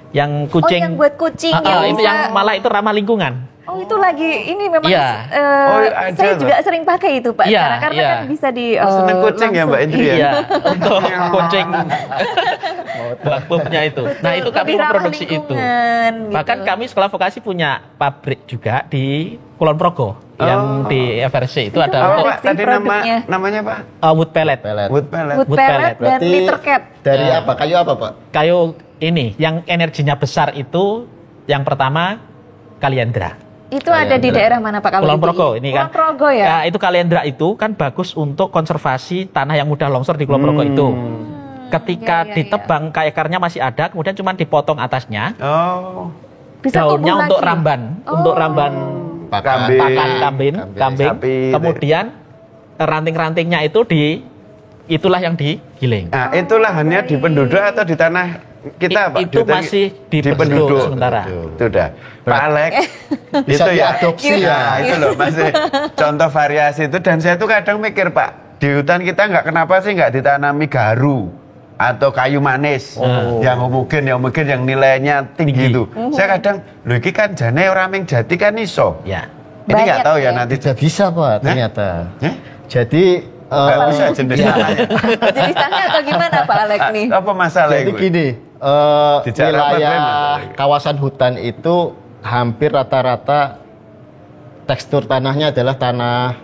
Yang kucing. Oh, yang buat kucing Itu bisa. yang malah itu ramah lingkungan. Oh, itu lagi ini memang Iya. Oh, ada, saya Mbak. juga sering pakai itu, Pak. Iya, Karena iya. kan bisa di Seneng kucing ya, Mbak Indri ya? Iya, untuk kucing pupnya itu. Nah, itu kami Lebih ramah memproduksi itu. lingkungan, gitu. Bahkan kami Sekolah Vokasi punya pabrik juga di Kulon Progo yang di FRC itu ada Apa, untuk Pak? Tadi produknya. namanya Pak? wood pellet. Pellet. Wood pellet. Wood wood pellet pellet. dan Berarti litter cat. dari apa? Kayu apa, Pak? Kayu ini yang energinya besar itu yang pertama kaliandra. Itu ada di daerah mana, Pak? Kalau Kulon di- Progo ini kan. Kulon Progo ya. Itu kaliandra itu kan bagus untuk konservasi tanah yang mudah longsor di Kulon Progo itu. Ketika iya, iya, ditebang akarnya masih ada, kemudian cuma dipotong atasnya, Oh, Bisa daunnya tumbuh untuk lagi. ramban, untuk ramban Kambing. pakan kambing, sapi, kemudian ranting-rantingnya itu itulah yang digiling. Nah, itu lahannya di penduduk atau di tanah kita, Pak? Itu masih di penduduk sementara. Itu udah. Pak Alek, Bisa itu ya. diadopsi ya. Itu loh, masih contoh variasi itu. Dan saya tuh kadang mikir, Pak, di hutan kita kenapa sih nggak ditanami garu atau kayu manis yang homogen, yang nilainya tinggi itu. Saya kadang, loh ini kan jane orang ming jati kan iso. Ya. Ini nggak tahu ya nanti. Tidak bisa Pak ternyata. Jadi nggak bisa jenis tanahnya. Jenisannya atau gimana Pak Alek nih? Apa masalah jadi itu? gini, Di Jakarta wilayah masalah. kawasan hutan itu hampir rata-rata tekstur tanahnya adalah tanah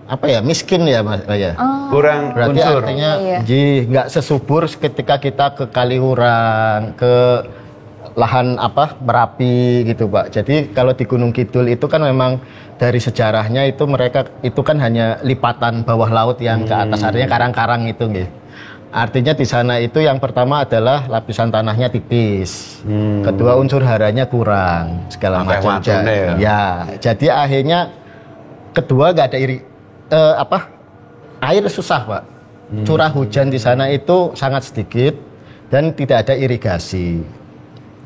apa ya, miskin ya Mas ya. Kurang Berarti unsur. artinya Iya. nggak sesubur ketika kita ke Kaliurang, ke lahan Merapi gitu Pak. Jadi kalau di Gunung Kidul itu kan memang dari sejarahnya itu mereka itu kan hanya lipatan bawah laut yang ke atas, artinya karang-karang itu gitu. Artinya di sana itu yang pertama adalah lapisan tanahnya tipis, kedua unsur haranya kurang, segala Sampai macam. watune ya. Ya, jadi akhirnya kedua nggak ada air susah Pak. Curah hujan di sana itu sangat sedikit dan tidak ada irigasi.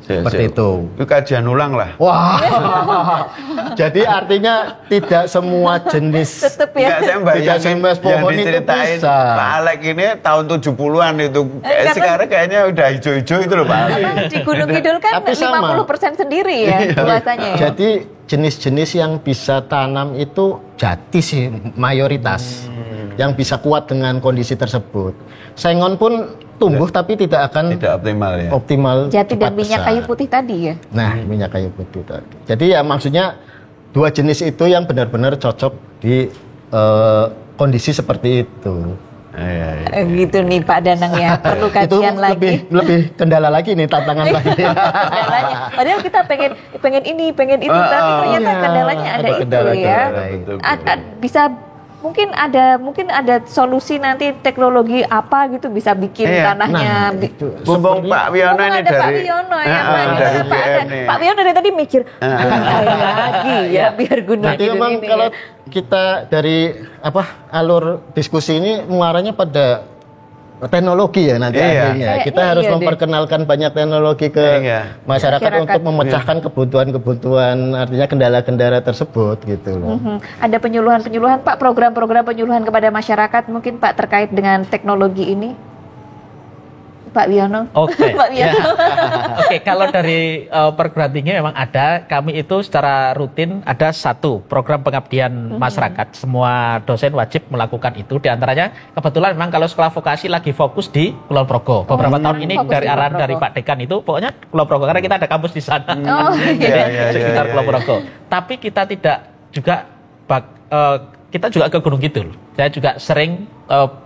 Seperti itu. Itu kajian ulang lah. Wah, jadi artinya tidak semua jenis Tetep ya. Enggak, saya bayangin jenis yang pohon itu diceritain bisa. Pak Alek ini tahun 70-an itu. Karena- Sekarang kayaknya udah hijau-hijau itu loh Pak Alek. Karena di Gunung Kidul kan Tapi sama. 50% sendiri ya luasannya ya. Jadi jenis-jenis yang bisa tanam itu jati sih mayoritas yang bisa kuat dengan kondisi tersebut. Sengon pun tumbuh tapi tidak akan Tidak optimal ya. optimal. Jati dan cepat minyak besar. kayu putih tadi ya. Nah, minyak kayu putih tadi. Jadi ya maksudnya dua jenis itu yang benar-benar cocok di kondisi seperti itu. Iya. Gitu nih Pak Danang ya. Perlu kajian itu lagi. lebih kendala lagi nih, tantangan lagi. Kendalanya. Padahal kita pengen ini, pengen itu, tapi ternyata iya. kendalanya ada Ada itu kendala ya. betul. Bisa mungkin ada solusi nanti teknologi apa gitu bisa bikin Iya. tanahnya. Mumpung Pak Wiono Mumpung ini ada Pak dari Wiono ya, Pak. dari Kenapa UGM ada? nih. Pak Wiono dari tadi mikir lagi ya biar Gunung Jadi Kidul memang ini kalau ya. kita dari alur diskusi ini muaranya pada teknologi ya nanti Iya. akhirnya. Kayaknya Kita harus iya deh. memperkenalkan banyak teknologi ke Iya. masyarakat Masyarakat. untuk memecahkan kebutuhan-kebutuhan, artinya kendala-kendala tersebut gitu loh. Ada penyuluhan-penyuluhan Pak, program-program penyuluhan kepada masyarakat mungkin Pak terkait dengan teknologi ini. Pak Wiono. Oke. Pak Wiono. Oke, kalau dari perguruan tinggi memang ada. Kami itu secara rutin ada satu program pengabdian masyarakat. Semua dosen wajib melakukan itu. Di antaranya kebetulan memang kalau sekolah vokasi lagi fokus di Kulon Progo. Beberapa tahun ini fokus dari di arahan Kulon dari Progo. Pak Dekan itu pokoknya Kulon Progo karena kita ada kampus di sana. Oh, Jadi iya, sekitar iya, Kulon iya. Progo. Tapi kita tidak juga kita juga ke Gunung Kidul. Saya juga sering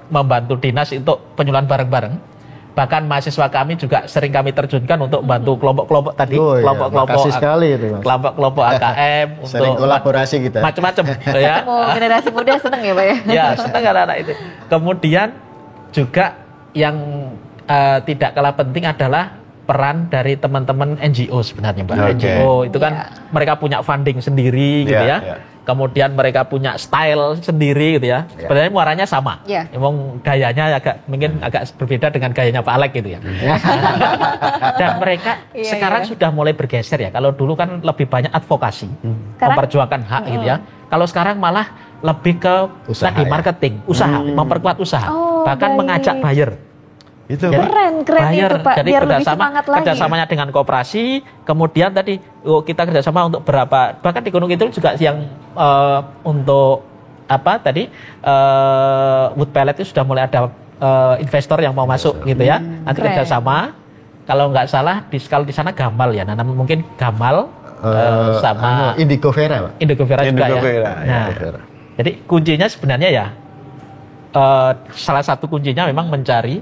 membantu dinas untuk penyuluhan bareng-bareng. Bahkan mahasiswa kami juga sering kami terjunkan untuk membantu kelompok-kelompok tadi, Oh, iya. kelompok-kelompok Makasih sekali itu, Mas. kelompok-kelompok AKM Sering untuk kolaborasi kita. macam-macam ya. Ketemu generasi muda seneng ya Pak ya. Ya, senang anak-anak itu. Kemudian juga yang tidak kalah penting adalah peran dari teman-teman NGO sebenarnya Mbak. Oke. NGO itu kan Ya. mereka punya funding sendiri gitu Ya, ya. ya. Kemudian mereka punya style sendiri gitu ya. Sebenarnya muaranya sama. Ya. Emang gayanya mungkin agak berbeda dengan gayanya Pak Alek gitu ya. Dan mereka Iya, sekarang iya. sudah mulai bergeser ya. Kalau dulu kan lebih banyak advokasi, Sekarang? memperjuangkan hak gitu ya. Kalau sekarang malah lebih ke Usaha, tadi ya. marketing, usaha, memperkuat usaha, Oh, bahkan baik. mengajak buyer. Itu Jadi, Keren buyer. itu Pak, Jadi biar lebih semangat lagi. kerjasamanya dengan koperasi, kemudian tadi kita kerjasama untuk berapa, bahkan di Gunung Kidul juga yang untuk wood pellet itu sudah mulai ada investor yang mau masuk gitu ya. Nanti Keren. kerjasama, kalau nggak salah kalau di sana gamal ya, nanam mungkin gamal sama Indigo Vera, Pak. Indigo Vera juga Indigo ya. Vera, Nah, Indigo Vera. jadi kuncinya sebenarnya ya salah satu kuncinya memang mencari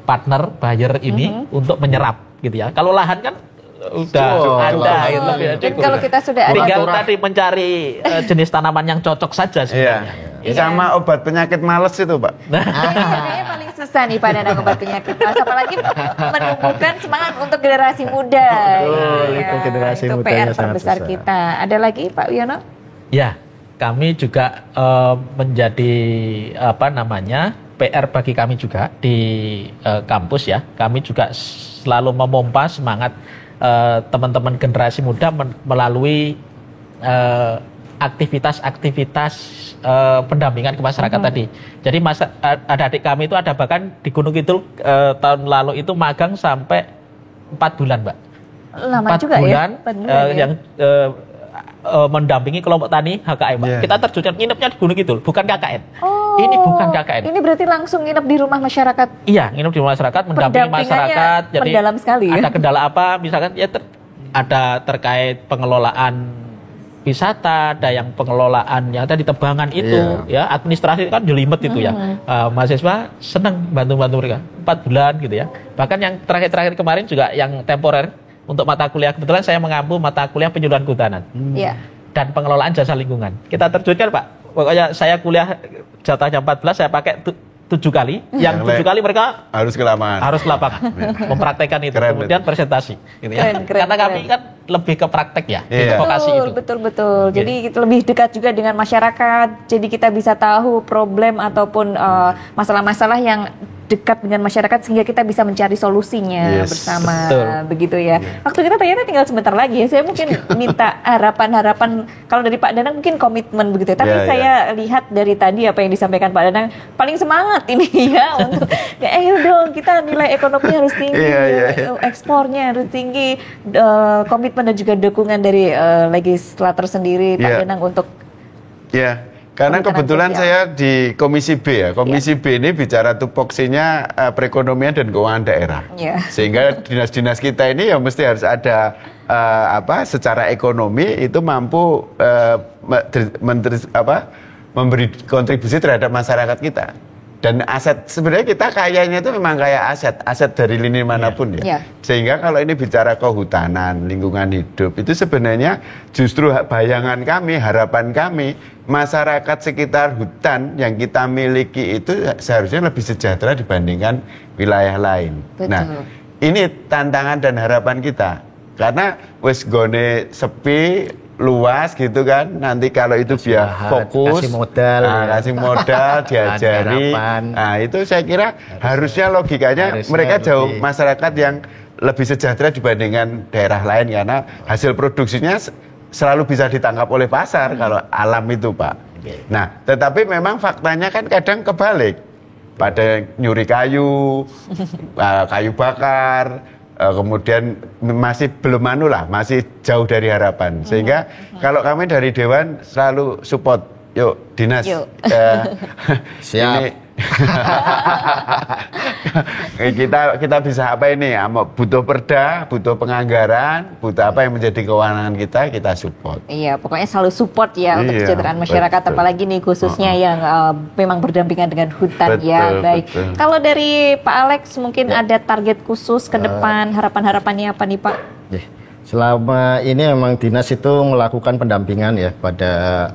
partner buyer ini untuk menyerap gitu ya. Kalau lahan kan udah Oh, ada betul. gitu, lebih Dan cukup. kalau kita sudah ada Tinggal tadi mencari jenis tanaman yang cocok saja Iya. sebenarnya. Sama obat penyakit males itu, Pak. Kayaknya paling susah nih Pak Danang obat penyakit males, apalagi menumbuhkan semangat untuk generasi muda. Betul, Ya, itu generasi itu mudanya PR sangat terbesar susah. kita. Ada lagi Pak Wiono? Ya, kami juga menjadi PR bagi kami juga di kampus ya. Kami juga selalu memompa semangat teman-teman generasi muda melalui aktivitas-aktivitas pendampingan ke masyarakat tadi. Jadi adik kami itu ada bahkan di Gunung Kidul tahun lalu itu magang sampai 4 bulan, Mbak. Lama 4 juga bulan, ya. yang mendampingi kelompok tani HKM. Yeah. Kita terjun nginepnya di Gunung Kidul, bukan KKN. Oh, ini bukan KKN. Ini berarti langsung nginep di rumah masyarakat. Iya, nginep di rumah masyarakat, mendampingi masyarakat. Jadi mendalam sekali ya. Ada kendala apa? Misalkan ya ada terkait pengelolaan wisata, ada yang pengelolaan yang tadi tebangan itu, ya administrasi kan jelimet itu ya. Mahasiswa senang bantu-bantu mereka 4 bulan gitu ya. Bahkan yang terakhir-terakhir kemarin juga yang temporer untuk mata kuliah, kebetulan saya mengampu mata kuliah penyuluhan kehutanan dan pengelolaan jasa lingkungan. Kita terjunkan Pak, pokoknya saya kuliah jatahnya 14, saya pakai 7 kali, yang 7 kali mereka harus ke lapangan, mempraktekkan itu, keren, kemudian presentasi gitu ya. Keren, karena kami kan lebih ke praktek ya, vokasi itu. Betul. Jadi lebih dekat juga dengan masyarakat, jadi kita bisa tahu problem ataupun masalah-masalah yang dekat dengan masyarakat sehingga kita bisa mencari solusinya bersama. Betul. Begitu ya. Waktu kita ternyata tinggal sebentar lagi ya. Saya mungkin minta harapan-harapan, kalau dari Pak Danang mungkin komitmen begitu ya. Tapi saya lihat dari tadi apa yang disampaikan Pak Danang paling semangat ini ya untuk ayo dong kita nilai ekonomi harus tinggi, ekspornya harus tinggi, komitmen dan juga dukungan dari legislator sendiri Pak Danang untuk karena kebetulan saya di Komisi B ya. Komisi B ini bicara tupoksinya perekonomian dan keuangan daerah. Sehingga dinas-dinas kita ini ya mesti harus ada secara ekonomi itu mampu memberi kontribusi terhadap masyarakat kita. Dan aset, sebenarnya kita kayanya itu memang kayak aset dari lini manapun ya. Sehingga kalau ini bicara kehutanan, lingkungan hidup, itu sebenarnya justru bayangan kami, harapan kami, masyarakat sekitar hutan yang kita miliki itu seharusnya lebih sejahtera dibandingkan wilayah lain. Betul. Nah, ini tantangan dan harapan kita. Karena wis gone sepi, luas gitu kan, nanti kalau itu biar fokus, kasih modal, diajari, nah itu saya kira harusnya logikanya mereka jauh masyarakat yang lebih sejahtera dibandingkan daerah lain karena hasil produksinya selalu bisa ditangkap oleh pasar kalau alam itu Pak. Nah tetapi memang faktanya kan kadang kebalik, pada nyuri kayu, kayu bakar, kemudian masih belum masih jauh dari harapan. Sehingga kalau kami dari Dewan selalu support, yuk dinas, siap. kita bisa apa ini? Butuh perda, butuh penganggaran, butuh apa yang menjadi kewenangan kita support. Iya, pokoknya selalu support ya untuk kesejahteraan masyarakat, apalagi nih khususnya yang memang berdampingan dengan hutan Baik. Kalau dari Pak Alex mungkin ada target khusus ke depan, harapan-harapannya apa nih Pak? Selama ini memang dinas itu melakukan pendampingan ya pada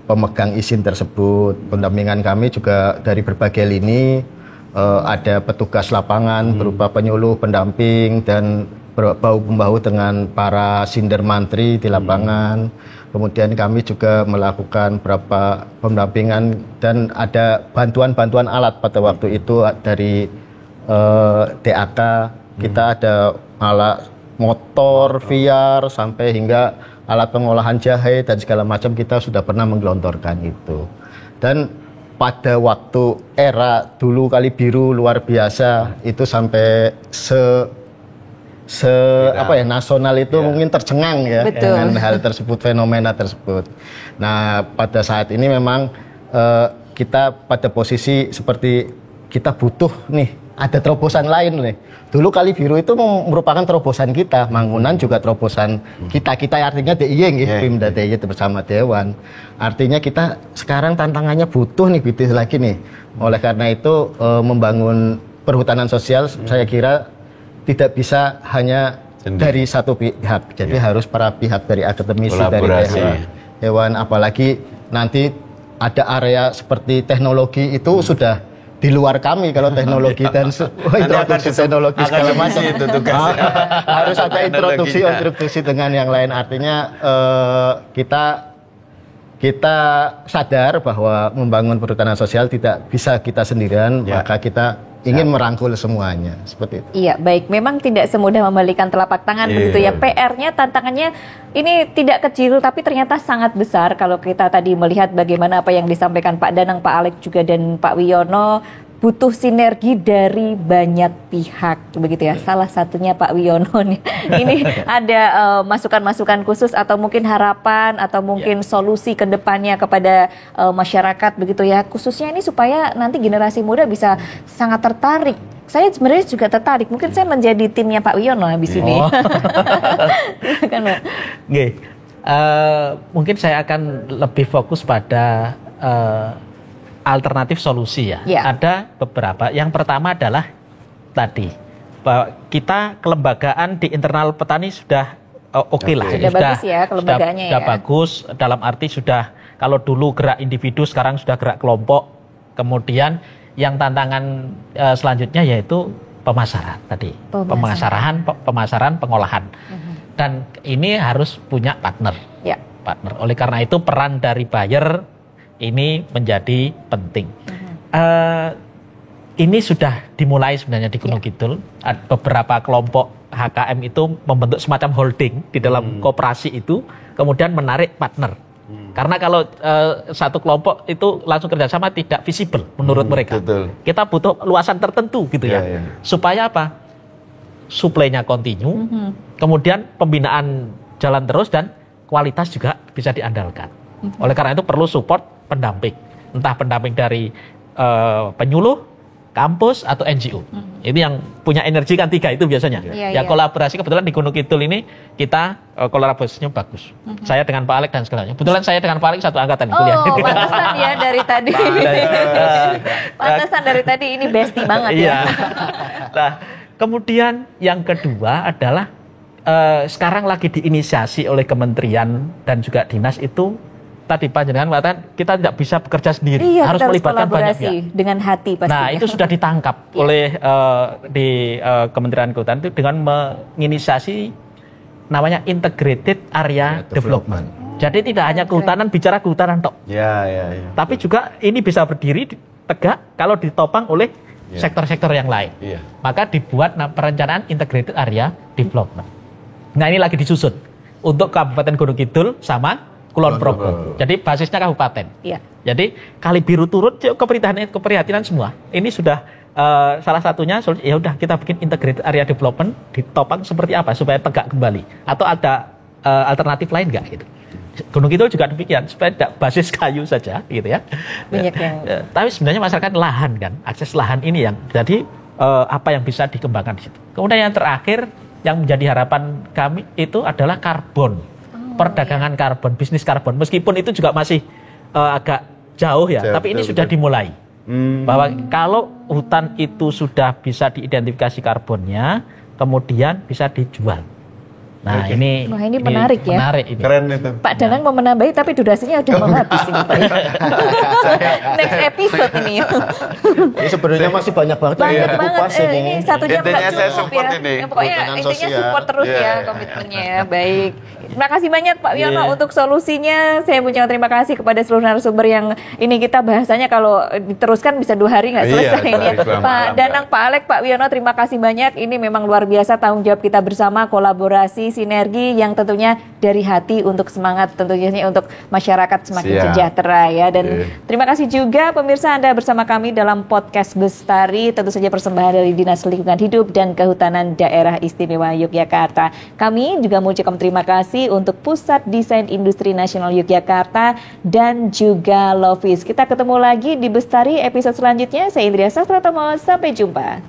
pemegang izin tersebut. Pendampingan kami juga dari berbagai lini, ada petugas lapangan berupa penyuluh, pendamping, dan bahu-membahu dengan para sinder mantri di lapangan. Kemudian kami juga melakukan beberapa pendampingan dan ada bantuan-bantuan alat pada waktu itu dari DAK. Kita ada alat motor, VR, sampai hingga alat pengolahan jahe dan segala macam kita sudah pernah menggelontorkan itu. Dan pada waktu era dulu Kali Biru luar biasa itu sampai nasional itu mungkin tercengang ya dengan hal tersebut, fenomena tersebut. Nah pada saat ini memang kita pada posisi seperti kita butuh nih ada terobosan lain nih. Dulu Kali Biru itu merupakan terobosan kita, Mangunan juga terobosan kita artinya DIY Pimda DIY bersama Dewan. Artinya kita sekarang tantangannya butuh nih lagi nih. Oleh karena itu membangun perhutanan sosial saya kira tidak bisa hanya dari satu pihak. Jadi harus para pihak dari akademisi, dari Dewan, apalagi nanti ada area seperti teknologi itu sudah di luar kami kalau teknologi dan introduksi teknologi segala macam itu tugasnya. Harus ada introduksi dengan yang lain, artinya kita sadar bahwa membangun perhutanan sosial tidak bisa kita sendirian, maka kita ingin merangkul semuanya, seperti itu. Iya, baik. Memang tidak semudah membalikan telapak tangan begitu ya. PR-nya, tantangannya ini tidak kecil, tapi ternyata sangat besar. Kalau kita tadi melihat bagaimana apa yang disampaikan Pak Danang, Pak Alex juga dan Pak Wiono, butuh sinergi dari banyak pihak, begitu ya. Salah satunya Pak Wiono nih. Ini ada masukan-masukan khusus atau mungkin harapan atau mungkin solusi ke depannya kepada masyarakat, begitu ya. Khususnya ini supaya nanti generasi muda bisa sangat tertarik. Saya sebenarnya juga tertarik. Mungkin saya menjadi timnya Pak Wiono habis ini. Silakan, Pak. Mungkin saya akan lebih fokus pada alternatif solusi ya. Ada beberapa. Yang pertama adalah tadi bahwa kita kelembagaan di internal petani sudah oke lah. Sudah bagus ya kelembagaannya sudah bagus dalam arti sudah, kalau dulu gerak individu sekarang sudah gerak kelompok. Kemudian yang tantangan selanjutnya yaitu pemasaran tadi. Pemasaran, pengolahan. Dan ini harus punya partner. Partner. Oleh karena itu peran dari buyer ini menjadi penting. Ini sudah dimulai sebenarnya di Gunung Kidul. Beberapa kelompok HKM itu membentuk semacam holding di dalam koperasi itu, kemudian menarik partner. Karena kalau satu kelompok itu langsung kerjasama tidak visible menurut mereka. Kita butuh luasan tertentu gitu ya. Supaya apa? Suplainya continue, kemudian pembinaan jalan terus dan kualitas juga bisa diandalkan. Oleh karena itu perlu support pendamping, entah pendamping dari penyuluh, kampus atau NGO. Ini yang punya energi kan 3 itu biasanya. Kolaborasi kebetulan di Gunung Kidul ini kita kolaborasinya bagus. Saya dengan Pak Alex dan segalanya. Kebetulan saya dengan Pak Alex satu angkatan kuliah. Pantesan ya dari tadi. Pantesan dari tadi ini bestie banget ya. Nah, kemudian yang kedua adalah sekarang lagi diinisiasi oleh kementerian dan juga dinas itu. Tadi panjenengan mengatakan kita tidak bisa bekerja sendiri, harus melibatkan banyak pihak. Dengan hati pastinya. Nah, itu sudah ditangkap oleh di Kementerian Kehutanan itu dengan menginisiasi namanya Integrated Area Development. Jadi tidak hanya kehutanan, bicara kehutanan tok. Tapi juga ini bisa berdiri tegak kalau ditopang oleh sektor-sektor yang lain. Maka dibuat perencanaan Integrated Area Development. Nah, ini lagi disusun untuk Kabupaten Gunung Kidul sama Kulon Progo. Jadi basisnya kabupaten. Jadi Kali Biru turut keprihatinan semua. Ini sudah salah satunya ya udah kita bikin integrated area development ditopang seperti apa supaya tegak kembali. Atau ada alternatif lain enggak gitu. Gunung Kidul juga demikian supaya tidak basis kayu saja gitu ya. Banyak yang tapi sebenarnya masyarakat lahan kan, akses lahan ini yang jadi apa yang bisa dikembangkan di situ. Kemudian yang terakhir yang menjadi harapan kami itu adalah karbon. Perdagangan karbon, bisnis karbon, meskipun itu juga masih agak jauh ya, tapi ini sudah dimulai. Bahwa kalau hutan itu sudah bisa diidentifikasi karbonnya, kemudian bisa dijual. Nah, ini menarik ya. Menarik ini. Keren itu. Pak Danang mau menambahi tapi durasinya udah mau habis ini, Pak. Next episode ini. Ini sebenarnya masih banyak banget yang kupas ini. 1 jam Intinya nggak saya cukup support ya. ini. Pokoknya intinya support terus ya komitmennya ya. Baik. Terima kasih banyak Pak Wiono untuk solusinya. Saya mengucapkan terima kasih kepada seluruh narasumber yang ini kita bahasanya kalau diteruskan bisa 2 hari nggak selesai ini ya. Pak Danang, Pak Alex, Pak Wiono, terima kasih banyak. Ini memang luar biasa tanggung jawab kita bersama, kolaborasi, sinergi yang tentunya dari hati untuk semangat tentunya untuk masyarakat semakin sejahtera ya. Dan terima kasih juga pemirsa Anda bersama kami dalam podcast Bestari, tentu saja persembahan dari Dinas Lingkungan Hidup dan Kehutanan Daerah Istimewa Yogyakarta. Kami juga mengucapkan terima kasih untuk Pusat Desain Industri Nasional Yogyakarta dan juga Lovis. Kita ketemu lagi di Bestari episode selanjutnya. Saya Indria Sastratomo, sampai jumpa.